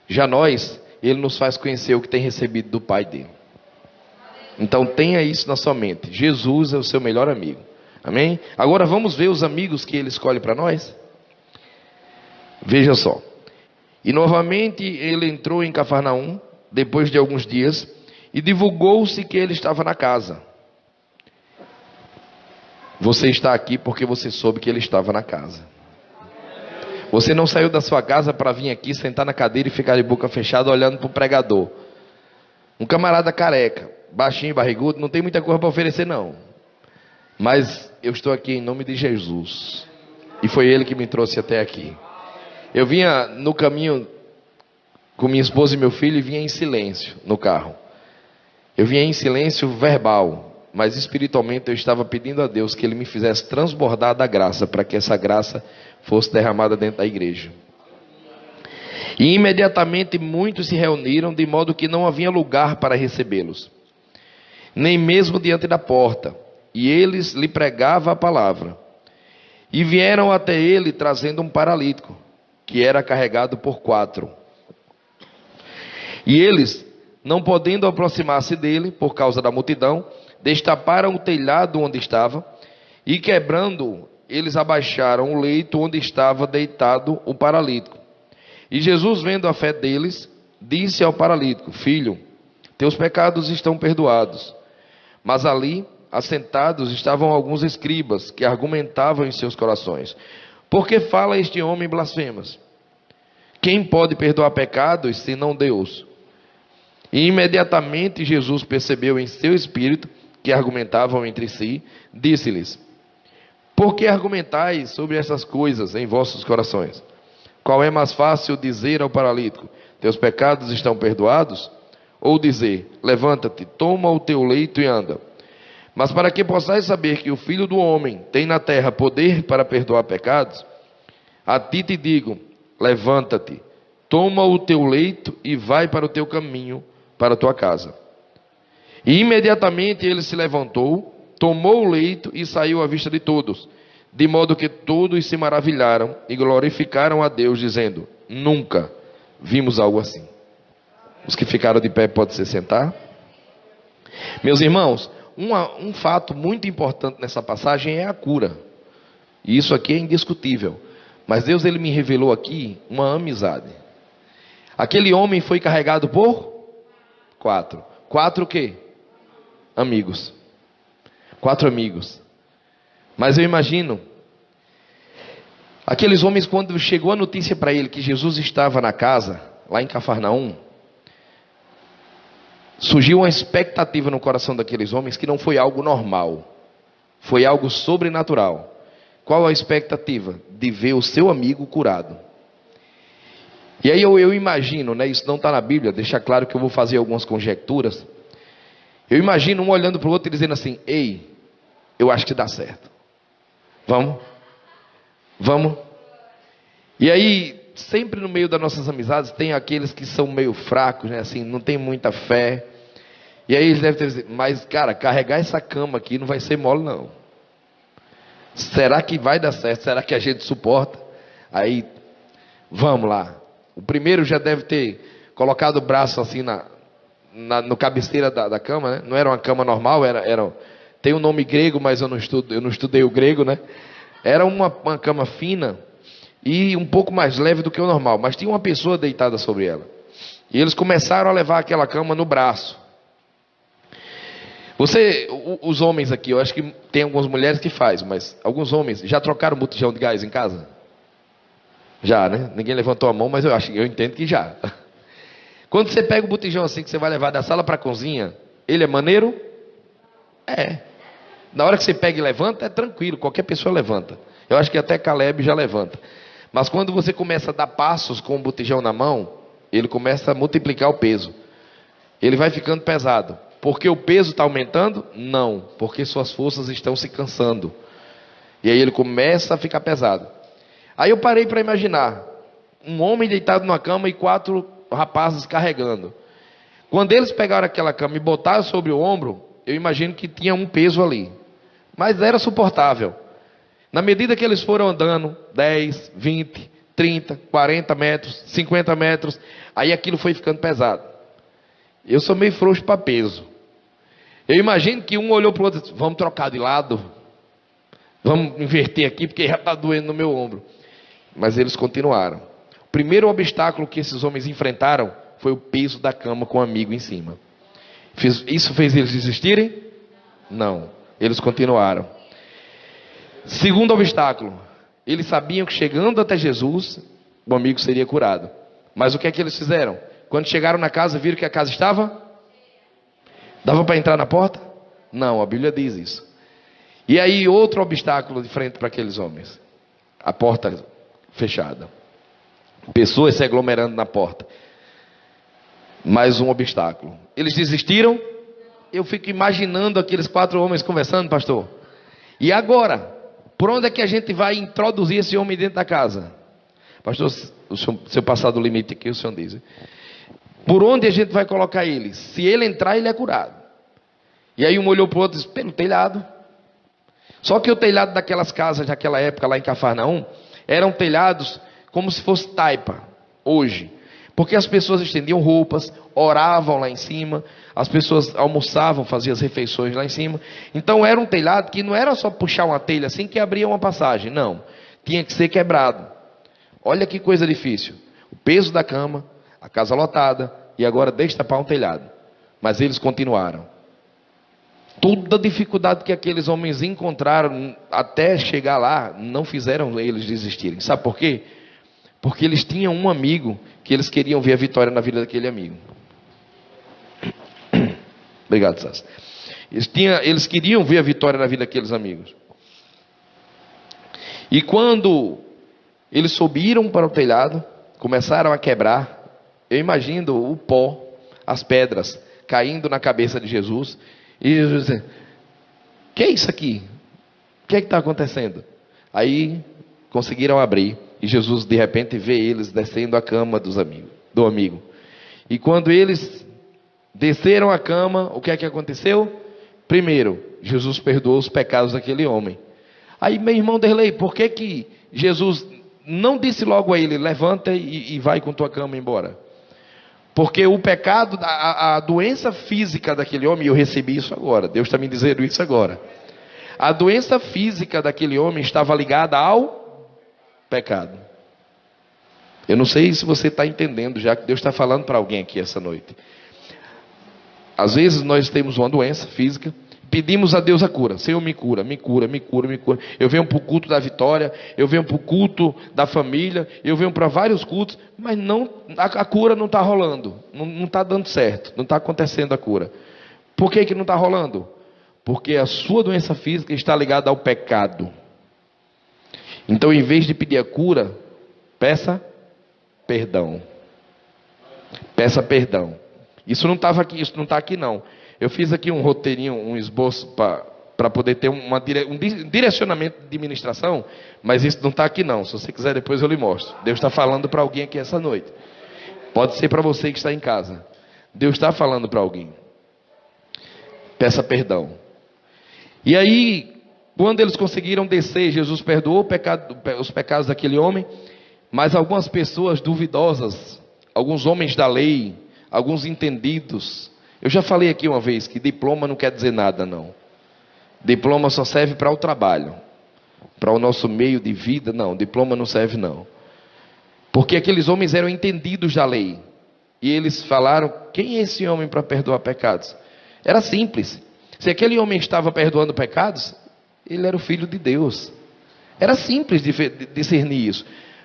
Já nós, ele nos faz conhecer o que tem recebido do Pai dele. Então tenha isso na sua mente. Jesus é o seu melhor amigo. Amém? Agora vamos ver os amigos que ele escolhe para nós? Veja só. E novamente ele entrou em Cafarnaum, depois de alguns dias, e divulgou-se que ele estava na casa. Você está aqui porque você soube que ele estava na casa. Você não saiu da sua casa para vir aqui, sentar na cadeira e ficar de boca fechada olhando para o pregador. Um camarada careca, baixinho, barrigudo, não tem muita coisa para oferecer não. Mas eu estou aqui em nome de Jesus. E foi ele que me trouxe até aqui. Eu vinha no caminho com minha esposa e meu filho e vinha em silêncio no carro. Eu vinha em silêncio verbal, mas espiritualmente eu estava pedindo a Deus que Ele me fizesse transbordar da graça, para que essa graça fosse derramada dentro da igreja. E imediatamente muitos se reuniram, de modo que não havia lugar para recebê-los, nem mesmo diante da porta. E eles lhe pregavam a palavra. E vieram até ele trazendo um paralítico, que era carregado por 4. E eles, não podendo aproximar-se dele, por causa da multidão, destaparam o telhado onde estava, e quebrando, eles abaixaram o leito onde estava deitado o paralítico. E Jesus, vendo a fé deles, disse ao paralítico: Filho, teus pecados estão perdoados. Mas ali, assentados, estavam alguns escribas, que argumentavam em seus corações: Por que fala este homem blasfemas? Quem pode perdoar pecados, senão Deus? E imediatamente Jesus percebeu em seu espírito que argumentavam entre si, disse-lhes: Por que argumentais sobre essas coisas em vossos corações? Qual é mais fácil dizer ao paralítico: Teus pecados estão perdoados? Ou dizer: Levanta-te, toma o teu leito e anda? Mas para que possais saber que o Filho do Homem tem na terra poder para perdoar pecados, a ti te digo: levanta-te, toma o teu leito e vai para o teu caminho, para a tua casa. E imediatamente ele se levantou, tomou o leito e saiu à vista de todos, de modo que todos se maravilharam e glorificaram a Deus, dizendo: Nunca vimos algo assim. Os que ficaram de pé podem se sentar. Meus irmãos, um fato muito importante nessa passagem é a cura. E isso aqui é indiscutível. Mas Deus, ele me revelou aqui uma amizade. Aquele homem foi carregado por 4. 4 o quê? Amigos. 4 amigos. Mas eu imagino, aqueles homens, quando chegou a notícia para ele que Jesus estava na casa, lá em Cafarnaum, surgiu uma expectativa no coração daqueles homens que não foi algo normal, foi algo sobrenatural. Qual a expectativa? De ver o seu amigo curado. E aí eu imagino, né, isso não está na Bíblia, deixa claro que eu vou fazer algumas conjecturas. Eu imagino um olhando para o outro e dizendo assim: Ei, eu acho que dá certo. Vamos? Vamos? E aí, sempre no meio das nossas amizades, tem aqueles que são meio fracos, né, assim, não tem muita fé. E aí eles devem ter dito: Mas cara, carregar essa cama aqui não vai ser mole não. Será que vai dar certo? Será que a gente suporta? Aí, vamos lá. O primeiro já deve ter colocado o braço assim no cabeceira da cama, né? Não era uma cama normal, tem um nome grego, mas eu não estudei o grego, né? Era uma cama fina e um pouco mais leve do que o normal, mas tinha uma pessoa deitada sobre ela. E eles começaram a levar aquela cama no braço. Os homens aqui, eu acho que tem algumas mulheres que fazem, mas alguns homens já trocaram botijão de gás em casa? Já, né? Ninguém levantou a mão, mas eu entendo que já. Quando você pega o botijão assim que você vai levar da sala para a cozinha, ele é maneiro? É. Na hora que você pega e levanta, é tranquilo, qualquer pessoa levanta. Eu acho que até Caleb já levanta. Mas quando você começa a dar passos com o botijão na mão, ele começa a multiplicar o peso. Ele vai ficando pesado. Porque o peso está aumentando? Não, porque suas forças estão se cansando. E aí ele começa a ficar pesado. Aí eu parei para imaginar um homem deitado numa cama e 4 rapazes carregando. Quando eles pegaram aquela cama e botaram sobre o ombro, eu imagino que tinha um peso ali. Mas era suportável. Na medida que eles foram andando 10, 20, 30, 40 metros, 50 metros, aí aquilo foi ficando pesado. Eu sou meio frouxo para peso. Eu imagino que um olhou para o outro e disse, vamos trocar de lado. Vamos inverter aqui porque já está doendo no meu ombro. Mas eles continuaram. O primeiro obstáculo que esses homens enfrentaram foi o peso da cama com o amigo em cima. Isso fez eles desistirem? Não. Eles continuaram. Segundo obstáculo. Eles sabiam que chegando até Jesus, o amigo seria curado. Mas o que é que eles fizeram? Quando chegaram na casa, viram que a casa estava? Dava para entrar na porta? Não, a Bíblia diz isso. E aí outro obstáculo de frente para aqueles homens. A porta fechada. Pessoas se aglomerando na porta. Mais um obstáculo. Eles desistiram? Eu fico imaginando aqueles 4 homens conversando, pastor. E agora? Por onde é que a gente vai introduzir esse homem dentro da casa? Pastor, se eu passar do limite aqui, o senhor diz. Por onde a gente vai colocar ele? Se ele entrar, ele é curado. E aí um olhou para o outro e disse, pelo telhado. Só que o telhado daquelas casas daquela época, lá em Cafarnaum, eram telhados como se fosse taipa, hoje. Porque as pessoas estendiam roupas, oravam lá em cima, as pessoas almoçavam, faziam as refeições lá em cima. Então era um telhado que não era só puxar uma telha assim que abria uma passagem, não. Tinha que ser quebrado. Olha que coisa difícil. O peso da cama, a casa lotada, e agora destapar um telhado. Mas eles continuaram. Toda a dificuldade que aqueles homens encontraram até chegar lá, não fizeram eles desistirem. Sabe por quê? Porque eles tinham um amigo que eles queriam ver a vitória na vida daquele amigo. Obrigado, Sassa. Eles queriam ver a vitória na vida daqueles amigos. E quando eles subiram para o telhado, começaram a quebrar. Eu imagino o pó, as pedras, caindo na cabeça de Jesus. E Jesus disse, o que é isso aqui? O que é que está acontecendo? Aí conseguiram abrir. E Jesus de repente vê eles descendo a cama do amigo. E quando eles desceram a cama, o que é que aconteceu? Primeiro, Jesus perdoou os pecados daquele homem. Aí meu irmão Derlei, por que Jesus não disse logo a ele, levanta e vai com tua cama embora? Porque o pecado, a doença física daquele homem, eu recebi isso agora, Deus está me dizendo isso agora. A doença física daquele homem estava ligada ao pecado. Eu não sei se você está entendendo, já que Deus está falando para alguém aqui essa noite. Às vezes nós temos uma doença física, pedimos a Deus a cura. Senhor, me cura, me cura, me cura, me cura. Eu venho para o culto da vitória, eu venho para o culto da família, eu venho para vários cultos, mas não, a cura não está rolando, não está dando certo, não está acontecendo a cura. Por que não está rolando? Porque a sua doença física está ligada ao pecado. Então, em vez de pedir a cura, peça perdão. Peça perdão. Isso não estava aqui, isso não está aqui não. Eu fiz aqui um roteirinho, um esboço para poder ter um direcionamento de ministração, mas isso não está aqui não. Se você quiser depois eu lhe mostro. Deus está falando para alguém aqui essa noite. Pode ser para você que está em casa. Deus está falando para alguém. Peça perdão. E aí, quando eles conseguiram descer, Jesus perdoou os pecados daquele homem. Mas algumas pessoas duvidosas, alguns homens da lei, alguns entendidos. Eu já falei aqui uma vez que diploma não quer dizer nada, não. Diploma só serve para o trabalho. Para o nosso meio de vida, não. Diploma não serve, não. Porque aqueles homens eram entendidos da lei. E eles falaram: quem é esse homem para perdoar pecados? Era simples. Se aquele homem estava perdoando pecados, ele era o filho de Deus. Era simples discernir isso.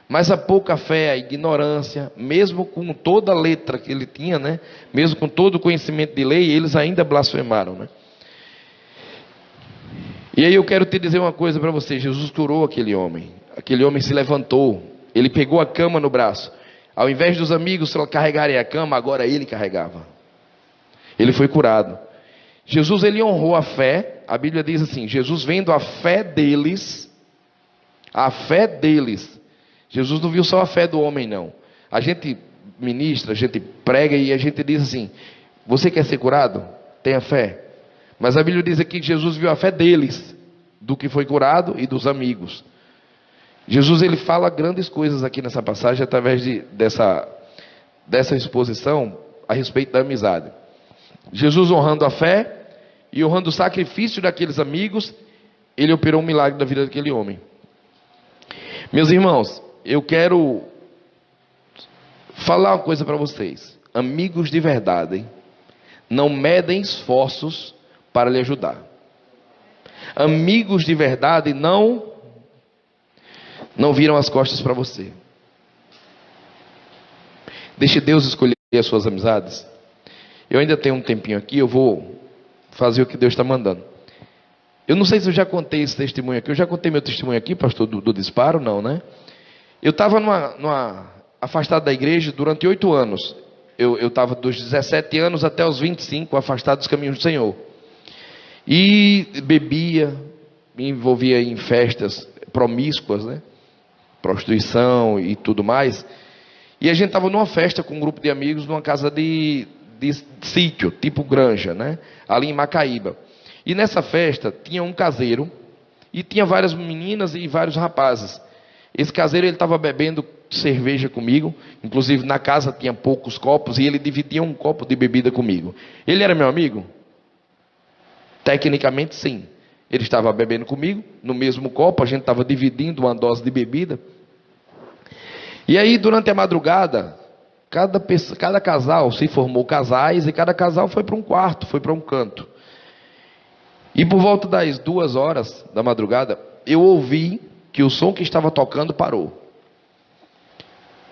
Mas a pouca fé, a ignorância, mesmo com toda a letra que ele tinha, né? Mesmo com todo o conhecimento de lei, eles ainda blasfemaram, né? E aí eu quero te dizer uma coisa para você. Jesus curou aquele homem. Aquele homem se levantou. Ele pegou a cama no braço. Ao invés dos amigos carregarem a cama, agora ele carregava. Ele foi curado. Jesus, ele honrou a fé. A Bíblia diz assim: Jesus, vendo a fé deles, Jesus não viu só a fé do homem, não. A gente ministra, a gente prega e a gente diz assim: você quer ser curado? Tenha fé. Mas a Bíblia diz aqui que Jesus viu a fé deles, do que foi curado e dos amigos. Jesus, ele fala grandes coisas aqui nessa passagem, através dessa exposição a respeito da amizade. Jesus, honrando a fé e honrando o sacrifício daqueles amigos, ele operou um milagre na vida daquele homem. Meus irmãos, eu quero falar uma coisa para vocês. Amigos de verdade não medem esforços para lhe ajudar. Amigos de verdade não viram as costas para você. Deixe Deus escolher as suas amizades. Eu ainda tenho um tempinho aqui, eu vou fazer o que Deus está mandando. Eu não sei se eu já contei esse testemunho aqui. Eu já contei meu testemunho aqui, pastor, do disparo, não, né? Eu estava afastado da igreja durante 8 anos. Eu estava dos 17 anos até os 25, afastado dos caminhos do Senhor. E bebia, me envolvia em festas promíscuas, né? Prostituição e tudo mais. E a gente estava numa festa com um grupo de amigos, numa casa de sítio, tipo granja, né? Ali em Macaíba. E nessa festa tinha um caseiro e tinha várias meninas e vários rapazes. Esse caseiro, ele estava bebendo cerveja comigo, inclusive na casa tinha poucos copos e ele dividia um copo de bebida comigo. Ele era meu amigo? Tecnicamente sim. Ele estava bebendo comigo no mesmo copo, a gente estava dividindo uma dose de bebida. E aí durante a madrugada, cada casal se formou casais e cada casal foi para um quarto, foi para um canto. E por volta das 2 horas da madrugada, eu ouvi que o som que estava tocando parou.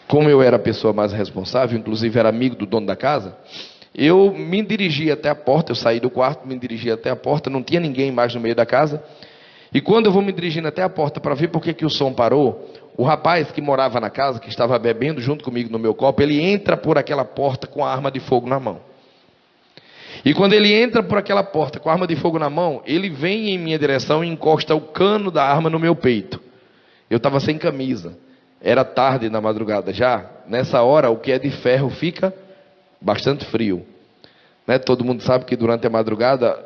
Como eu era a pessoa mais responsável, inclusive era amigo do dono da casa, eu me dirigi até a porta, eu saí do quarto, me dirigi até a porta, não tinha ninguém mais no meio da casa. E quando eu vou me dirigindo até a porta para ver por que o som parou, o rapaz que morava na casa, que estava bebendo junto comigo no meu copo, ele entra por aquela porta com a arma de fogo na mão. E quando ele entra por aquela porta com a arma de fogo na mão, ele vem em minha direção e encosta o cano da arma no meu peito. Eu estava sem camisa. Era tarde na madrugada já. Nessa hora, o que é de ferro fica bastante frio. Né? Todo mundo sabe que durante a madrugada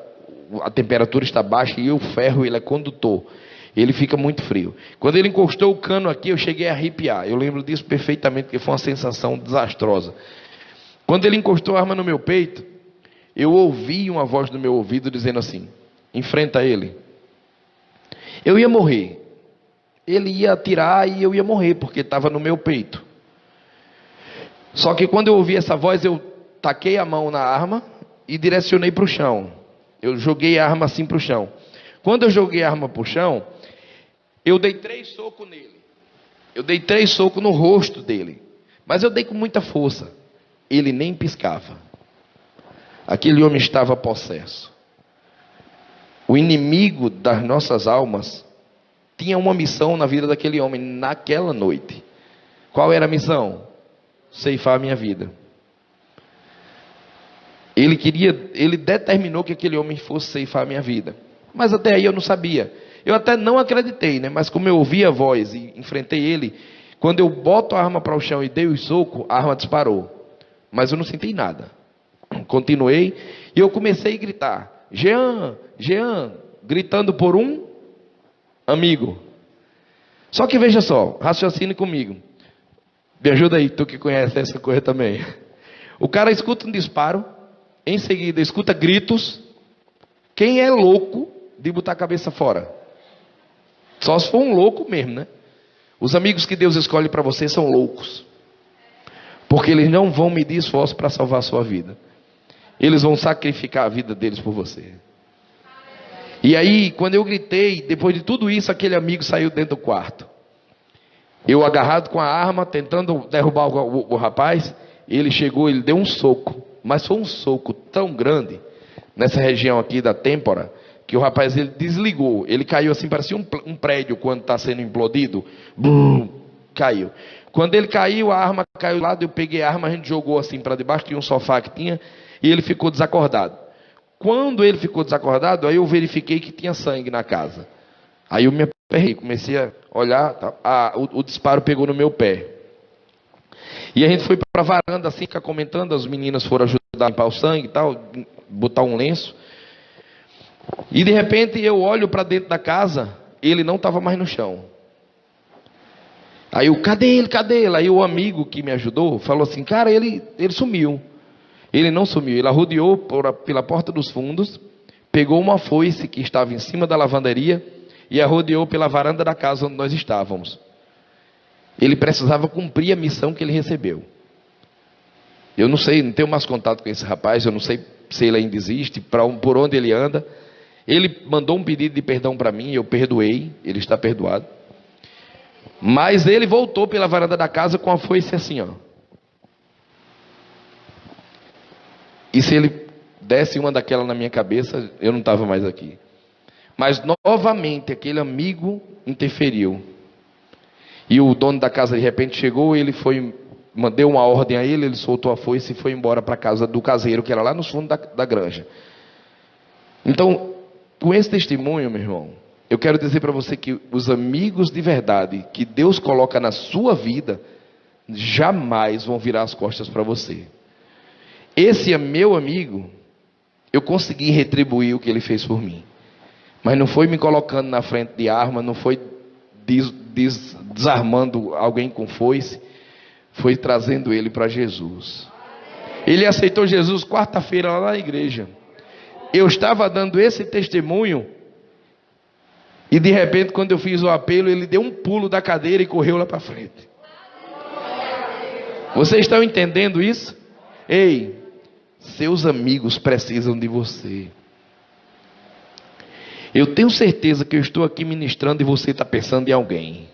a temperatura está baixa e o ferro, ele é condutor. Ele fica muito frio. Quando ele encostou o cano aqui, eu cheguei a arrepiar. Eu lembro disso perfeitamente, porque foi uma sensação desastrosa. Quando ele encostou a arma no meu peito, eu ouvi uma voz no meu ouvido dizendo assim: enfrenta ele. Eu ia morrer. Ele ia atirar e eu ia morrer, porque estava no meu peito. Só que quando eu ouvi essa voz, eu taquei a mão na arma e direcionei para o chão. Eu joguei a arma assim para o chão. Quando eu joguei a arma para o chão, eu dei 3 socos nele. Eu dei 3 socos no rosto dele. Mas eu dei com muita força. Ele nem piscava. Aquele homem estava possesso. O inimigo das nossas almas tinha uma missão na vida daquele homem naquela noite. Qual era a missão? Ceifar a minha vida. Ele determinou que aquele homem fosse ceifar a minha vida. Mas até aí eu não sabia. Eu até não acreditei, né? Mas como eu ouvi a voz e enfrentei ele, quando eu boto a arma para o chão e dei o soco, a arma disparou. Mas eu não senti nada. Continuei e eu comecei a gritar: Jean, Jean, gritando por um amigo. Só que veja só, raciocine comigo. Me ajuda aí, tu que conhece essa coisa também. O cara escuta um disparo, em seguida escuta gritos. Quem é louco de botar a cabeça fora? Só se for um louco mesmo, né? Os amigos que Deus escolhe para você são loucos. Porque eles não vão medir esforço para salvar a sua vida. Eles vão sacrificar a vida deles por você. E aí, quando eu gritei, depois de tudo isso, aquele amigo saiu dentro do quarto. Eu agarrado com a arma, tentando derrubar o rapaz, ele chegou, ele deu um soco. Mas foi um soco tão grande, nessa região aqui da têmpora, que o rapaz ele desligou. Ele caiu assim, parecia um prédio quando está sendo implodido. Bum, caiu. Quando ele caiu, a arma caiu lá, eu peguei a arma, a gente jogou assim para debaixo de um sofá que tinha, e ele ficou desacordado. Quando ele ficou desacordado, aí eu verifiquei que tinha sangue na casa. Aí eu me aperrei, comecei a olhar, o disparo pegou no meu pé. E a gente foi para a varanda assim, ficar comentando, as meninas foram ajudar a limpar o sangue e tal, botar um lenço. E de repente eu olho para dentro da casa, ele não estava mais no chão. Aí eu, cadê ele, cadê ele? Aí o amigo que me ajudou falou assim, cara, ele sumiu. Ele não sumiu, ele arrodeou pela porta dos fundos, pegou uma foice que estava em cima da lavanderia e arrodeou pela varanda da casa onde nós estávamos. Ele precisava cumprir a missão que ele recebeu. Eu não sei, não tenho mais contato com esse rapaz, eu não sei se ele ainda existe, por onde ele anda. Ele mandou um pedido de perdão para mim, eu perdoei, ele está perdoado. Mas ele voltou pela varanda da casa com a foice assim, ó. E se ele desse uma daquela na minha cabeça, eu não estava mais aqui. Mas novamente aquele amigo interferiu. E o dono da casa de repente chegou, ele foi, mandei uma ordem a ele, ele soltou a foice e foi embora para a casa do caseiro, que era lá no fundo da granja. Então, com esse testemunho, meu irmão, eu quero dizer para você que os amigos de verdade que Deus coloca na sua vida, jamais vão virar as costas para você. Esse é meu amigo, eu consegui retribuir o que ele fez por mim. Mas não foi me colocando na frente de arma, não foi desarmando alguém com foice, foi trazendo ele para Jesus. Ele aceitou Jesus quarta-feira lá na igreja. Eu estava dando esse testemunho e de repente quando eu fiz o apelo, ele deu um pulo da cadeira e correu lá para frente. Vocês estão entendendo isso? Ei, seus amigos precisam de você. Eu tenho certeza que eu estou aqui ministrando e você está pensando em alguém.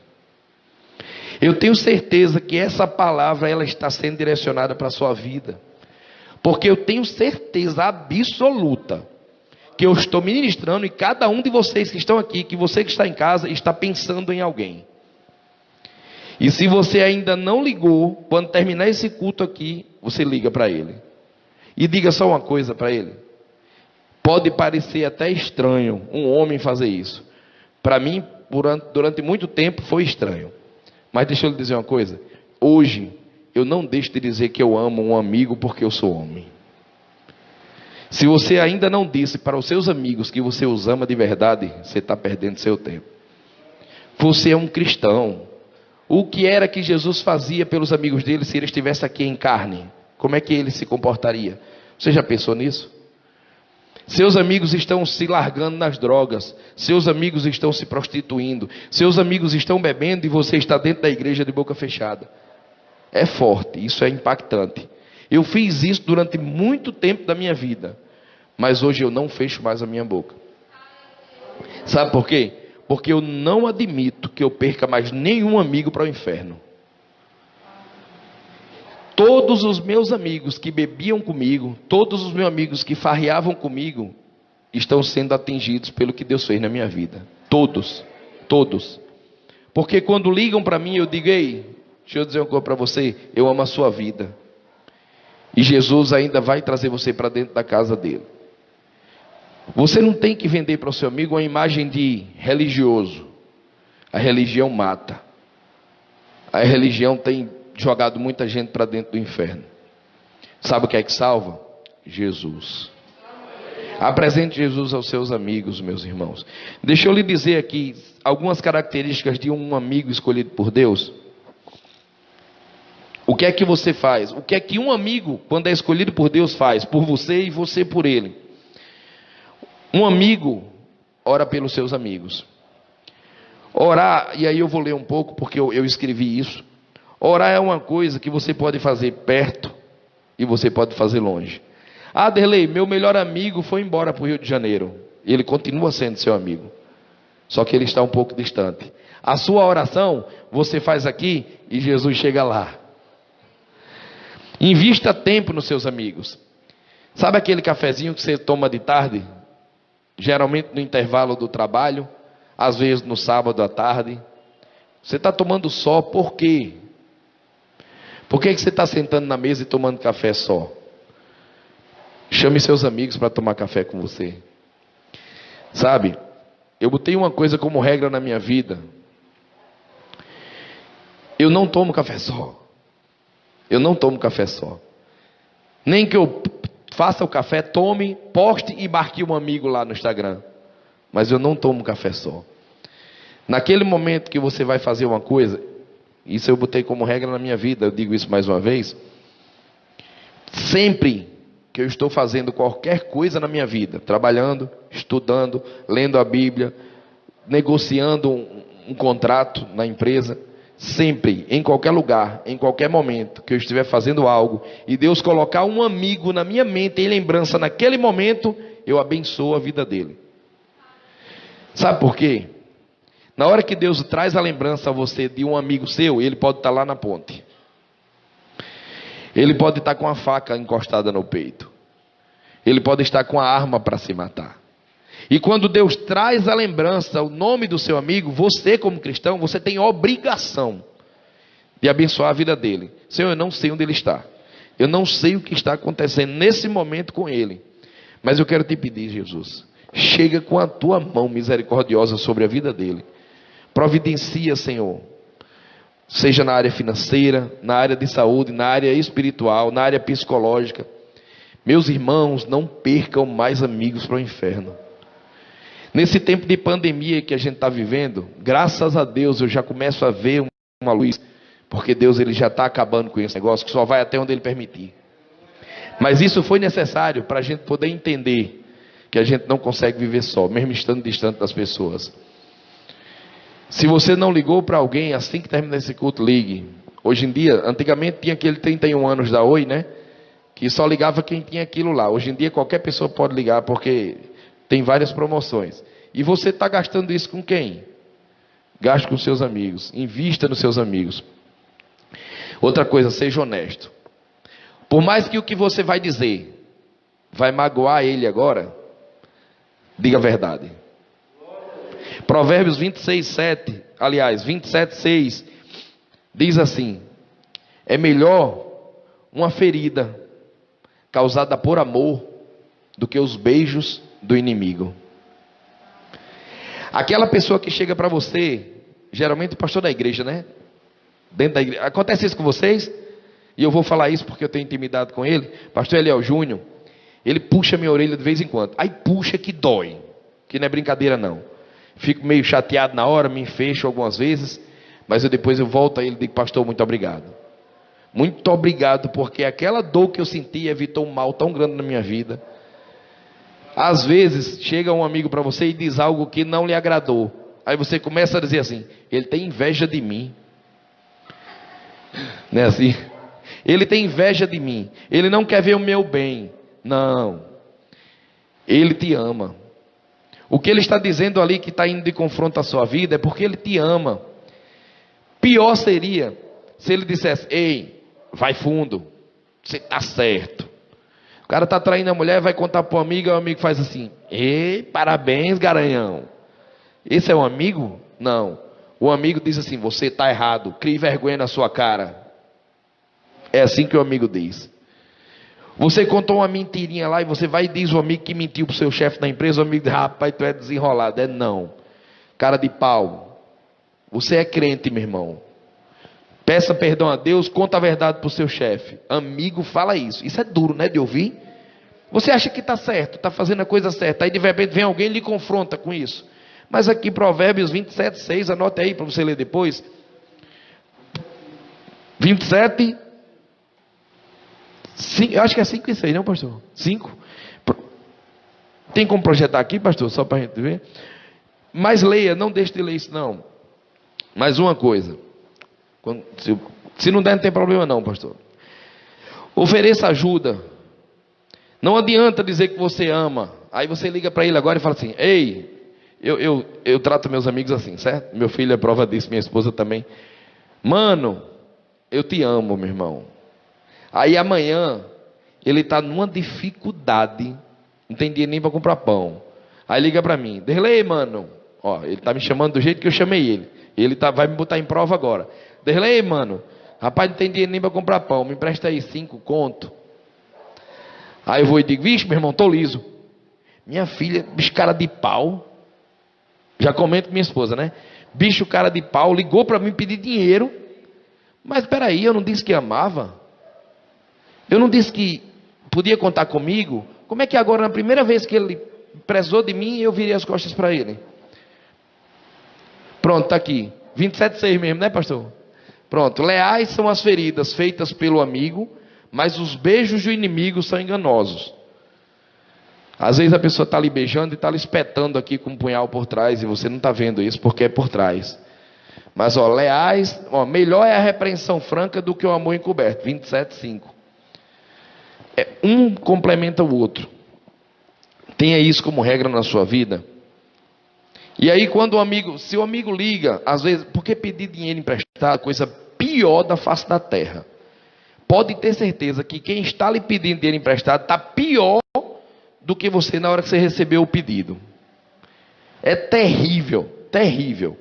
Eu tenho certeza que essa palavra ela está sendo direcionada para a sua vida. Porque eu tenho certeza absoluta que eu estou ministrando e cada um de vocês que estão aqui, que você que está em casa, está pensando em alguém. E se você ainda não ligou, quando terminar esse culto aqui, você liga para ele. E diga só uma coisa para ele. Pode parecer até estranho um homem fazer isso. Para mim, durante muito tempo foi estranho. Mas deixa eu lhe dizer uma coisa. Hoje, eu não deixo de dizer que eu amo um amigo porque eu sou homem. Se você ainda não disse para os seus amigos que você os ama de verdade, você está perdendo seu tempo. Você é um cristão. O que era que Jesus fazia pelos amigos dele se ele estivesse aqui em carne? Como é que ele se comportaria? Você já pensou nisso? Seus amigos estão se largando nas drogas. Seus amigos estão se prostituindo. Seus amigos estão bebendo e você está dentro da igreja de boca fechada. É forte, isso é impactante. Eu fiz isso durante muito tempo da minha vida. Mas hoje eu não fecho mais a minha boca. Sabe por quê? Porque eu não admito que eu perca mais nenhum amigo para o inferno. Todos os meus amigos que bebiam comigo, todos os meus amigos que farreavam comigo, estão sendo atingidos pelo que Deus fez na minha vida. Todos, todos. Porque quando ligam para mim, eu digo, ei, deixa eu dizer uma coisa para você, eu amo a sua vida. E Jesus ainda vai trazer você para dentro da casa dele. Você não tem que vender para o seu amigo uma imagem de religioso. A religião mata. A religião tem jogado muita gente para dentro do inferno. Sabe o que é que salva? Jesus. Apresente Jesus aos seus amigos, meus irmãos. Deixa eu lhe dizer aqui algumas características de um amigo escolhido por Deus. O que é que você faz? O que é que um amigo, quando é escolhido por Deus, faz por você e você por ele? Um amigo ora pelos seus amigos. Orar, e aí eu vou ler um pouco porque eu escrevi isso. Orar é uma coisa que você pode fazer perto e você pode fazer longe. Ah, Derlei, meu melhor amigo foi embora para o Rio de Janeiro. Ele continua sendo seu amigo, só que ele está um pouco distante. A sua oração você faz aqui e Jesus chega lá. Invista tempo nos seus amigos. Sabe aquele cafezinho que você toma de tarde? Geralmente no intervalo do trabalho, às vezes no sábado à tarde. Você está tomando só, por quê? Por que você está sentando na mesa e tomando café só? Chame seus amigos para tomar café com você. Sabe, eu botei uma coisa como regra na minha vida. Eu não tomo café só. Eu não tomo café só. Nem que eu faça o café, tome, poste e marque um amigo lá no Instagram. Mas eu não tomo café só. Naquele momento que você vai fazer uma coisa, isso eu botei como regra na minha vida, eu digo isso mais uma vez. Sempre que eu estou fazendo qualquer coisa na minha vida, trabalhando, estudando, lendo a Bíblia, negociando um contrato na empresa, sempre, em qualquer lugar, em qualquer momento que eu estiver fazendo algo e Deus colocar um amigo na minha mente em lembrança naquele momento, eu abençoo a vida dele. Sabe por quê? Na hora que Deus traz a lembrança a você de um amigo seu, ele pode estar lá na ponte. Ele pode estar com a faca encostada no peito. Ele pode estar com a arma para se matar. E quando Deus traz a lembrança, o nome do seu amigo, você como cristão, você tem obrigação de abençoar a vida dele. Senhor, eu não sei onde ele está. Eu não sei o que está acontecendo nesse momento com ele. Mas eu quero te pedir, Jesus, chega com a tua mão misericordiosa sobre a vida dele. Providencia, Senhor. Seja na área financeira, na área de saúde, na área espiritual, na área psicológica. Meus irmãos, não percam mais amigos para o inferno. Nesse tempo de pandemia que a gente está vivendo, graças a Deus eu já começo a ver uma luz, porque Deus ele já está acabando com esse negócio, que só vai até onde Ele permitir. Mas isso foi necessário para a gente poder entender que a gente não consegue viver só, mesmo estando distante das pessoas. Se você não ligou para alguém, assim que terminar esse culto, ligue. Hoje em dia, antigamente tinha aquele 31 anos da Oi, né? Que só ligava quem tinha aquilo lá. Hoje em dia qualquer pessoa pode ligar, porque tem várias promoções. E você está gastando isso com quem? Gaste com seus amigos. Invista nos seus amigos. Outra coisa, seja honesto. Por mais que o que você vai dizer vai magoar ele agora, diga a verdade. Provérbios 27, 6, diz assim: é melhor uma ferida causada por amor do que os beijos do inimigo. Aquela pessoa que chega para você, geralmente o pastor da igreja, né? Dentro da igreja. Acontece isso com vocês? E eu vou falar isso porque eu tenho intimidade com ele. Pastor Eliel Júnior, ele puxa minha orelha de vez em quando. Aí puxa que dói, que não é brincadeira não. Fico meio chateado na hora, me fecho algumas vezes, mas depois eu volto a ele e digo: pastor, muito obrigado. Muito obrigado, porque aquela dor que eu senti evitou um mal tão grande na minha vida. Às vezes chega um amigo para você e diz algo que não lhe agradou. Aí você começa a dizer assim: ele tem inveja de mim. Não é assim? Ele tem inveja de mim. Ele não quer ver o meu bem. Não. Ele te ama. O que ele está dizendo ali que está indo de confronto à sua vida é porque ele te ama. Pior seria se ele dissesse: ei, vai fundo, você está certo. O cara está traindo a mulher, vai contar para o amigo, e o amigo faz assim: ei, parabéns, garanhão. Esse é um amigo? Não. O amigo diz assim: você está errado, crie vergonha na sua cara. É assim que o amigo diz. Você contou uma mentirinha lá e você vai e diz o amigo que mentiu para o seu chefe da empresa, o amigo diz: rapaz, tu é desenrolado. É não. Cara de pau. Você é crente, meu irmão. Peça perdão a Deus, conta a verdade para o seu chefe. Amigo fala isso. Isso é duro, né, de ouvir? Você acha que está certo, está fazendo a coisa certa. Aí de repente vem alguém e lhe confronta com isso. Mas aqui Provérbios 27, 6, anote aí para você ler depois. 27, Eu acho que é 5 e 6, não, pastor? 5? Tem como projetar aqui, pastor? Só para a gente ver. Mas leia, não deixe de ler isso, não. Mais uma coisa. Se não der, não tem problema não, pastor. Ofereça ajuda. Não adianta dizer que você ama. Aí você liga para ele agora e fala assim: ei, eu trato meus amigos assim, certo? Meu filho é prova disso, minha esposa também. Mano, eu te amo, meu irmão. Aí amanhã ele está numa dificuldade, não tem dinheiro nem para comprar pão. Aí liga para mim: Derlei, mano, ó, ele está me chamando do jeito que eu chamei ele. Ele vai me botar em prova agora. Derlei, mano, rapaz, não tem dinheiro nem para comprar pão, me empresta aí 5 conto. Aí eu vou e digo: vixe, meu irmão, tô liso. Minha filha, bicho cara de pau. Já comento com minha esposa, né? Bicho cara de pau, ligou para mim pedir dinheiro. Mas espera aí, eu não disse que amava? Eu não disse que podia contar comigo? Como é que agora, na primeira vez que ele prezou de mim, eu virei as costas para ele? Pronto, tá aqui. 27,6 mesmo, né, pastor? Pronto. Leais são as feridas feitas pelo amigo, mas os beijos do inimigo são enganosos. Às vezes a pessoa está lhe beijando e está lhe espetando aqui com um punhal por trás, e você não está vendo isso porque é por trás. Mas, ó, leais, ó, melhor é a repreensão franca do que o amor encoberto. 27,5. Um complementa o outro. Tenha isso como regra na sua vida. E aí quando se o amigo liga, às vezes, porque pedir dinheiro emprestado é a coisa pior da face da terra. Pode ter certeza que quem está lhe pedindo dinheiro emprestado está pior do que você na hora que você recebeu o pedido. É terrível, terrível.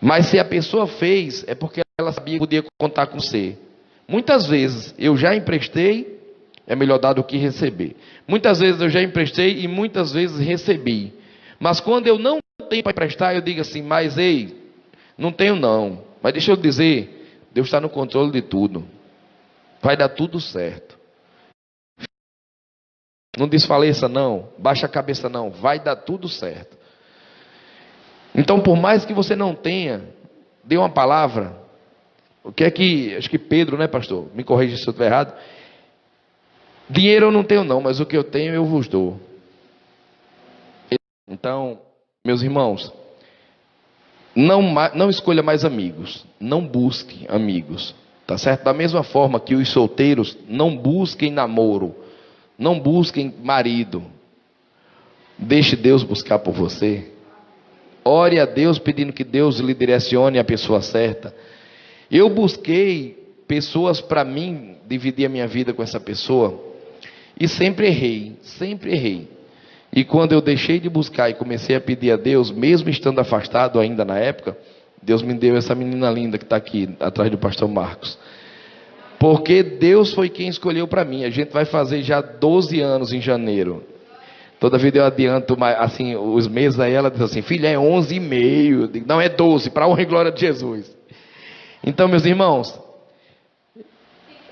Mas se a pessoa fez, é porque ela sabia que podia contar com você. Muitas vezes eu já emprestei, é melhor dar do que receber. Muitas vezes eu já emprestei e muitas vezes recebi. Mas quando eu não tenho para emprestar, eu digo assim: mas ei, não tenho não. Mas deixa eu dizer, Deus está no controle de tudo. Vai dar tudo certo. Não desfaleça não, baixa a cabeça não, vai dar tudo certo. Então, por mais que você não tenha, dê uma palavra. O que é que, acho que Pedro, né, pastor? Me corrija se eu estiver errado. Dinheiro eu não tenho não, mas o que eu tenho eu vos dou. Então, meus irmãos, não escolha mais amigos, não busque amigos, tá certo? Da mesma forma que os solteiros não busquem namoro, não busquem marido. Deixe Deus buscar por você. Ore a Deus pedindo que Deus lhe direcione a pessoa certa. Eu busquei pessoas para mim, dividir a minha vida com essa pessoa, e sempre errei, sempre errei. E quando eu deixei de buscar e comecei a pedir a Deus, mesmo estando afastado ainda na época, Deus me deu essa menina linda que está aqui, atrás do pastor Marcos. Porque Deus foi quem escolheu para mim. A gente vai fazer já 12 anos em janeiro. Toda vida eu adianto assim, os meses, aí ela diz assim: filha, é 11 e meio. Eu digo: não, é 12, para a honra e glória de Jesus. Então, meus irmãos,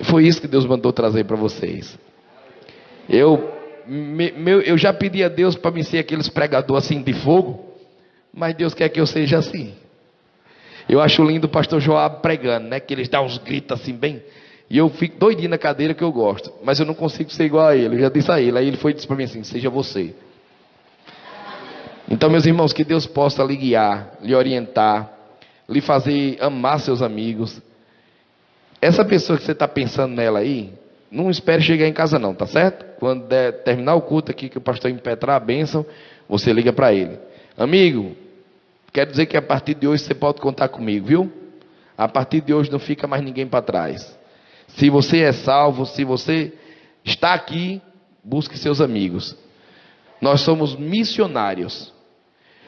foi isso que Deus mandou trazer para vocês. Eu já pedi a Deus para me ser aqueles pregadores assim de fogo, mas Deus quer que eu seja assim. Eu acho lindo o pastor Joab pregando, né? Que eles dão uns gritos assim bem. E eu fico doidinho na cadeira, que eu gosto. Mas eu não consigo ser igual a ele. Eu já disse a ele. Aí ele foi e disse para mim assim: seja você. Então, meus irmãos, que Deus possa lhe guiar, lhe orientar, lhe fazer amar seus amigos. Essa pessoa que você está pensando nela aí, não espere chegar em casa não, tá certo? Quando terminar o culto aqui, que o pastor impetrar a bênção, você liga para ele: amigo, quero dizer que a partir de hoje você pode contar comigo, viu? A partir de hoje não fica mais ninguém para trás. Se você é salvo, se você está aqui, busque seus amigos. Nós somos missionários.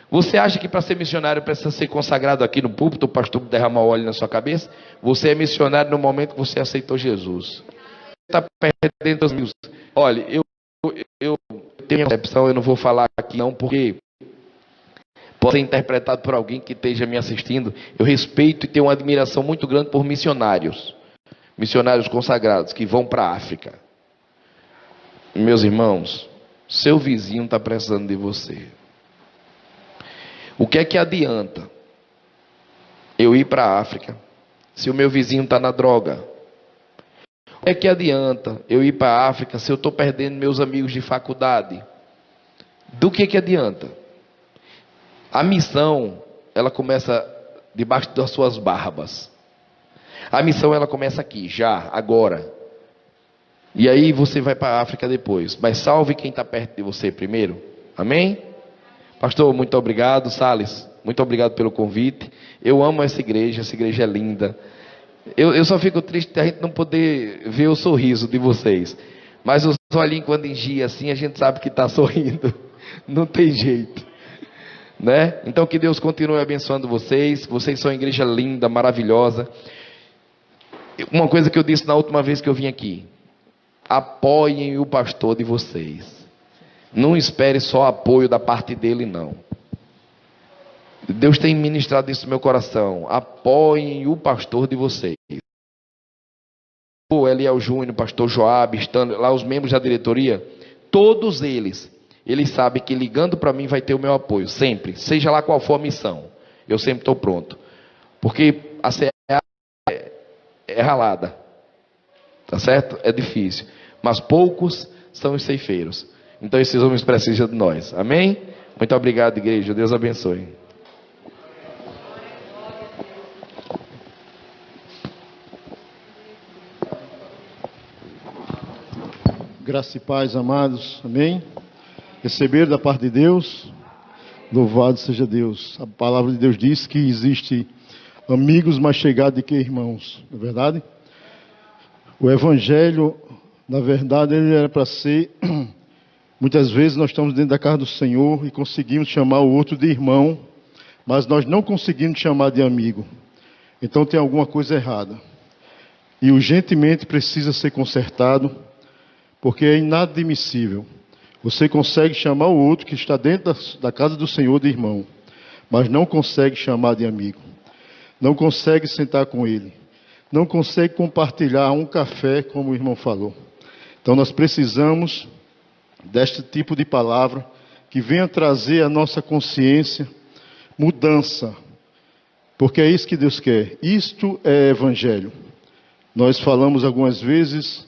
Você acha que para ser missionário precisa ser consagrado aqui no púlpito, o pastor derramar óleo na sua cabeça? Você é missionário no momento que você aceitou Jesus. Está perdendo os amigos. Olha, eu tenho percepção, eu não vou falar aqui não, porque pode ser interpretado por alguém que esteja me assistindo. Eu respeito e tenho uma admiração muito grande por missionários. Missionários consagrados que vão para a África. Meus irmãos, seu vizinho está precisando de você. O que é que adianta eu ir para a África se o meu vizinho está na droga? É que adianta eu ir para a África se eu estou perdendo meus amigos de faculdade? Do que adianta? A missão, ela começa debaixo das suas barbas. A missão, ela começa aqui, já, agora. E aí você vai para a África depois. Mas salve quem está perto de você primeiro. Amém? Pastor, muito obrigado. Salles, muito obrigado pelo convite. Eu amo essa igreja é linda. Eu só fico triste de a gente não poder ver o sorriso de vocês. Mas os olhinhos quando engia assim, a gente sabe que está sorrindo. Não tem jeito. Né? Então que Deus continue abençoando vocês. Vocês são uma igreja linda, maravilhosa. Uma coisa que eu disse na última vez que eu vim aqui. Apoiem o pastor de vocês. Não espere só apoio da parte dele, não. Deus tem ministrado isso no meu coração. Apoiem o pastor de vocês. O Eliel Júnior, pastor Joab, Stanley, lá os membros da diretoria, todos eles sabem que ligando para mim vai ter o meu apoio, sempre. Seja lá qual for a missão, eu sempre estou pronto. Porque a CEA é ralada, tá certo? É difícil. Mas poucos são os ceifeiros. Então esses homens precisam de nós. Amém? Muito obrigado, igreja. Deus abençoe. Graça e paz, amados. Amém? Receber da parte de Deus. Louvado seja Deus. A palavra de Deus diz que existe amigos mais chegados do que irmãos. Não é verdade? O evangelho, na verdade, ele era para ser... Muitas vezes nós estamos dentro da casa do Senhor e conseguimos chamar o outro de irmão, mas nós não conseguimos chamar de amigo. Então tem alguma coisa errada. E urgentemente precisa ser consertado, porque é inadmissível. Você consegue chamar o outro que está dentro da casa do Senhor de irmão, mas não consegue chamar de amigo. Não consegue sentar com ele. Não consegue compartilhar um café, como o irmão falou. Então nós precisamos deste tipo de palavra que venha trazer à nossa consciência mudança. Porque é isso que Deus quer. Isto é evangelho. Nós falamos algumas vezes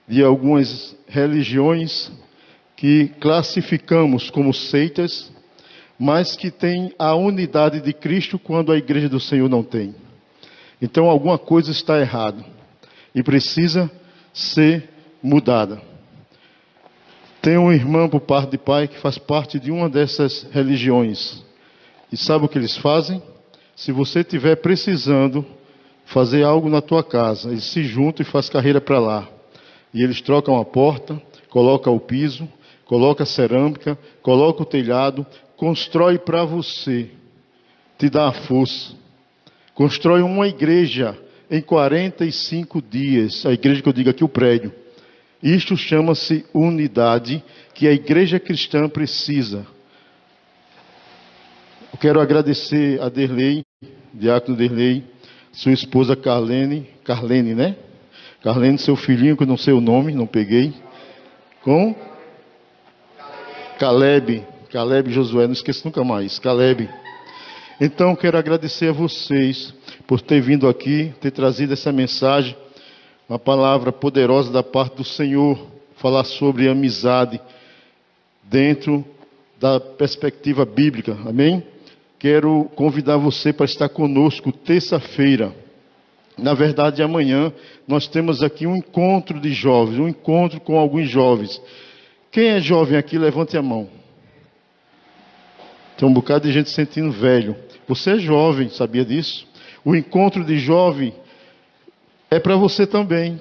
de algumas religiões que classificamos como seitas, mas que têm a unidade de Cristo quando a igreja do Senhor não tem. Então alguma coisa está errada e precisa ser mudada. Tem um irmão por parte de pai que faz parte de uma dessas religiões. E sabe o que eles fazem? Se você estiver precisando fazer algo na tua casa, eles se juntam e fazem carreira para lá. E eles trocam a porta, colocam o piso, colocam a cerâmica, colocam o telhado, constrói para você, te dá a força. Constrói uma igreja em 45 dias, a igreja que eu digo aqui, o prédio. Isto chama-se unidade, que a igreja cristã precisa. Eu quero agradecer a Derlei, diácono Derlei, sua esposa Carlene, né? Carlene, seu filhinho, que eu não sei o nome, não peguei. Com Caleb Josué, não esqueço nunca mais, Caleb. Então, quero agradecer a vocês por ter vindo aqui, ter trazido essa mensagem, uma palavra poderosa da parte do Senhor, falar sobre amizade dentro da perspectiva bíblica, amém? Quero convidar você para estar conosco terça-feira. Na verdade, amanhã nós temos aqui um encontro de jovens, um encontro com alguns jovens. Quem é jovem aqui, levante a mão. Tem um bocado de gente se sentindo velho. Você é jovem, sabia disso? O encontro de jovem é para você também.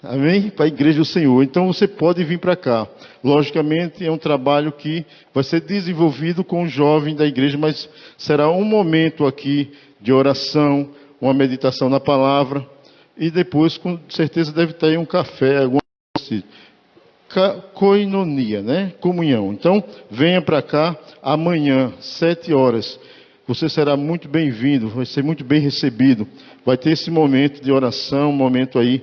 Amém? Para a igreja do Senhor. Então você pode vir para cá. Logicamente é um trabalho que vai ser desenvolvido com o jovem da igreja, mas será um momento aqui de oração, uma meditação na palavra, e depois com certeza deve ter um café, alguma coisa assim. Koinonia, né? Comunhão. Então venha para cá amanhã, 7 horas. Você será muito bem-vindo, vai ser muito bem recebido. Vai ter esse momento de oração, um momento aí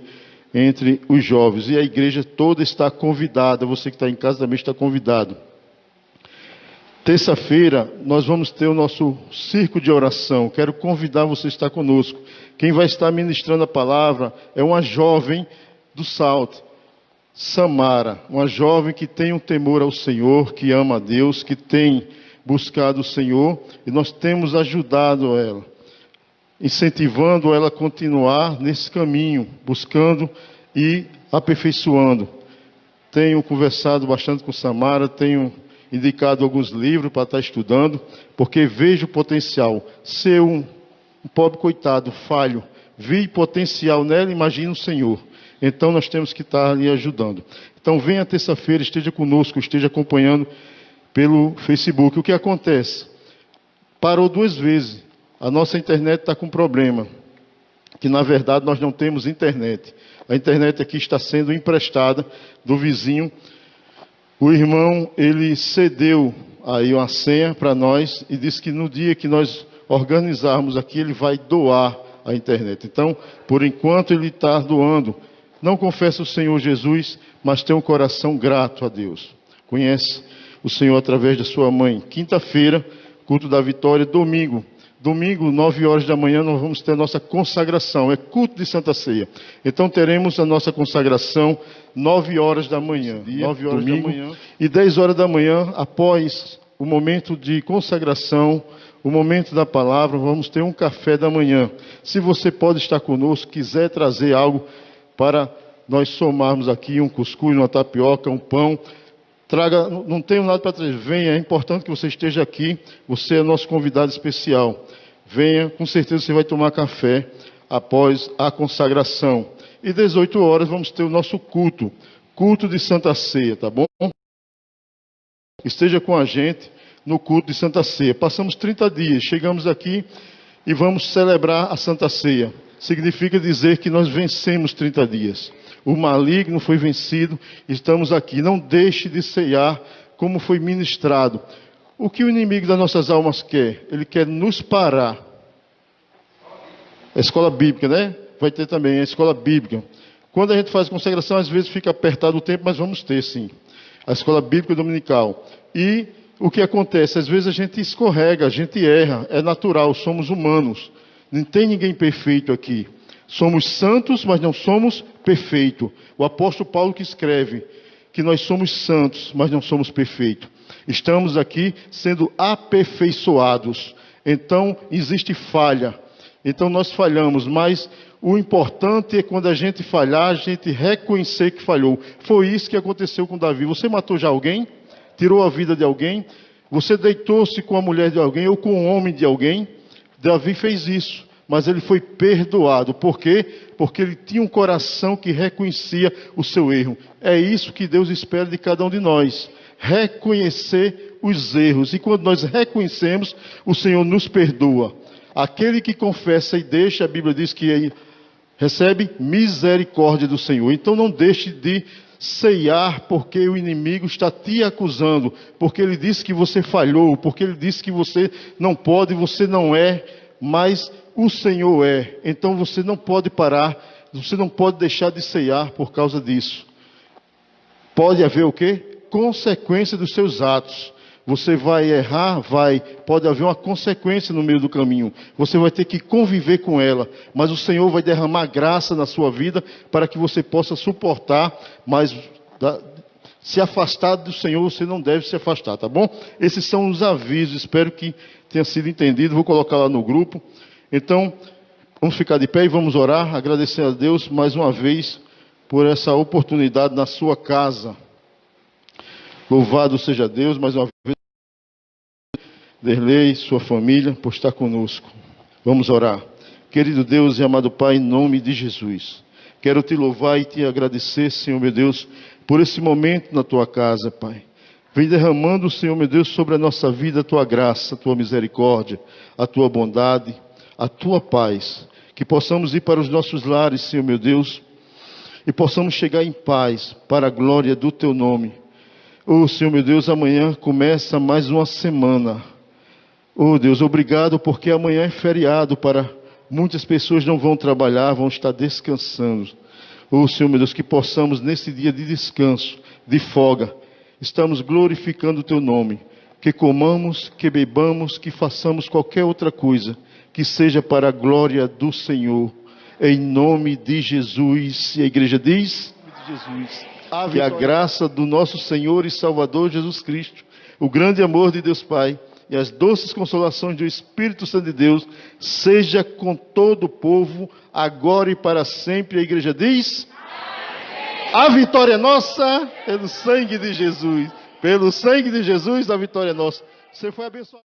entre os jovens. E a igreja toda está convidada, você que está em casa também está convidado. Terça-feira nós vamos ter o nosso circo de oração. Quero convidar você a estar conosco. Quem vai estar ministrando a palavra é uma jovem do Salt. Samara, uma jovem que tem um temor ao Senhor, que ama a Deus, que tem buscado o Senhor, e nós temos ajudado ela, incentivando ela a continuar nesse caminho, buscando e aperfeiçoando. Tenho conversado bastante com Samara, tenho indicado alguns livros para estar estudando, porque vejo o potencial. Ser um pobre coitado, falho, vi potencial nela, imagina o Senhor. Então nós temos que estar ali ajudando. Então venha terça-feira, esteja conosco, esteja acompanhando pelo Facebook. O que acontece? Parou 2 vezes. A nossa internet está com problema. Que na verdade nós não temos internet. A internet aqui está sendo emprestada do vizinho. O irmão, ele cedeu aí uma senha para nós e disse que no dia que nós organizarmos aqui, ele vai doar a internet. Então, por enquanto ele está doando. Não confessa o Senhor Jesus, mas tem um coração grato a Deus. Conhece o Senhor através da sua mãe. Quinta-feira, culto da vitória. Domingo, 9 horas da manhã, nós vamos ter a nossa consagração. É culto de Santa Ceia. Então teremos a nossa consagração 9 horas da manhã. 9 horas da manhã. E 10 horas da manhã, após o momento de consagração, o momento da palavra, vamos ter um café da manhã. Se você pode estar conosco, quiser trazer algo para nós somarmos aqui, um cuscuz, uma tapioca, um pão, traga, não tenho nada para trazer, venha, é importante que você esteja aqui, você é nosso convidado especial. Venha, com certeza você vai tomar café após a consagração. E 18 horas vamos ter o nosso culto de Santa Ceia, tá bom? Esteja com a gente no culto de Santa Ceia. Passamos 30 dias, chegamos aqui e vamos celebrar a Santa Ceia. Significa dizer que nós vencemos 30 dias. O maligno foi vencido, estamos aqui. Não deixe de ceiar como foi ministrado. O que o inimigo das nossas almas quer? Ele quer nos parar. A escola bíblica, né? Vai ter também a escola bíblica. Quando a gente faz consagração, às vezes fica apertado o tempo, mas vamos ter sim. A escola bíblica dominical. E o que acontece? Às vezes a gente escorrega, a gente erra. É natural, somos humanos. Não tem ninguém perfeito aqui. Somos santos, mas não somos perfeitos. O apóstolo Paulo que escreve que nós somos santos, mas não somos perfeitos. Estamos aqui sendo aperfeiçoados. Então, existe falha. Então, nós falhamos, mas o importante é quando a gente falhar, a gente reconhecer que falhou. Foi isso que aconteceu com Davi. Você matou já alguém? Tirou a vida de alguém? Você deitou-se com a mulher de alguém ou com o homem de alguém? Davi fez isso, mas ele foi perdoado. Por quê? Porque ele tinha um coração que reconhecia o seu erro. É isso que Deus espera de cada um de nós. Reconhecer os erros. E quando nós reconhecemos, o Senhor nos perdoa. Aquele que confessa e deixa, a Bíblia diz que recebe misericórdia do Senhor. Então não deixe de ceiar porque o inimigo está te acusando, porque ele disse que você falhou, porque ele disse que você não pode, você não é, mas o Senhor é. Então você não pode parar, você não pode deixar de ceiar por causa disso. Pode haver o quê? Consequência dos seus atos. Você vai errar? Vai. Pode haver uma consequência no meio do caminho. Você vai ter que conviver com ela. Mas o Senhor vai derramar graça na sua vida para que você possa suportar. Mas se afastar do Senhor, você não deve se afastar, tá bom? Esses são os avisos. Espero que tenha sido entendido. Vou colocar lá no grupo. Então, vamos ficar de pé e vamos orar. Agradecer a Deus mais uma vez por essa oportunidade na sua casa. Louvado seja Deus mais uma vez. Derlei, sua família, por estar conosco. Vamos orar. Querido Deus e amado Pai, em nome de Jesus, quero te louvar e te agradecer, Senhor meu Deus, por esse momento na tua casa, Pai. Vem derramando, Senhor meu Deus, sobre a nossa vida a tua graça, a tua misericórdia, a tua bondade, a tua paz. Que possamos ir para os nossos lares, Senhor meu Deus, e possamos chegar em paz para a glória do teu nome. Oh, Senhor meu Deus, amanhã começa mais uma semana. Oh Deus, obrigado porque amanhã é feriado para muitas pessoas, não vão trabalhar, vão estar descansando. Oh Senhor meu Deus, que possamos nesse dia de descanso, de folga, estamos glorificando o teu nome. Que comamos, que bebamos, que façamos qualquer outra coisa, que seja para a glória do Senhor. em nome de Jesus. E a igreja diz: Jesus. Que a graça do nosso Senhor e Salvador Jesus Cristo, o grande amor de Deus Pai e as doces consolações do Espírito Santo de Deus seja com todo o povo, agora e para sempre. A igreja diz: amém. A vitória é nossa pelo sangue de Jesus. Pelo sangue de Jesus, a vitória é nossa. Você foi abençoado.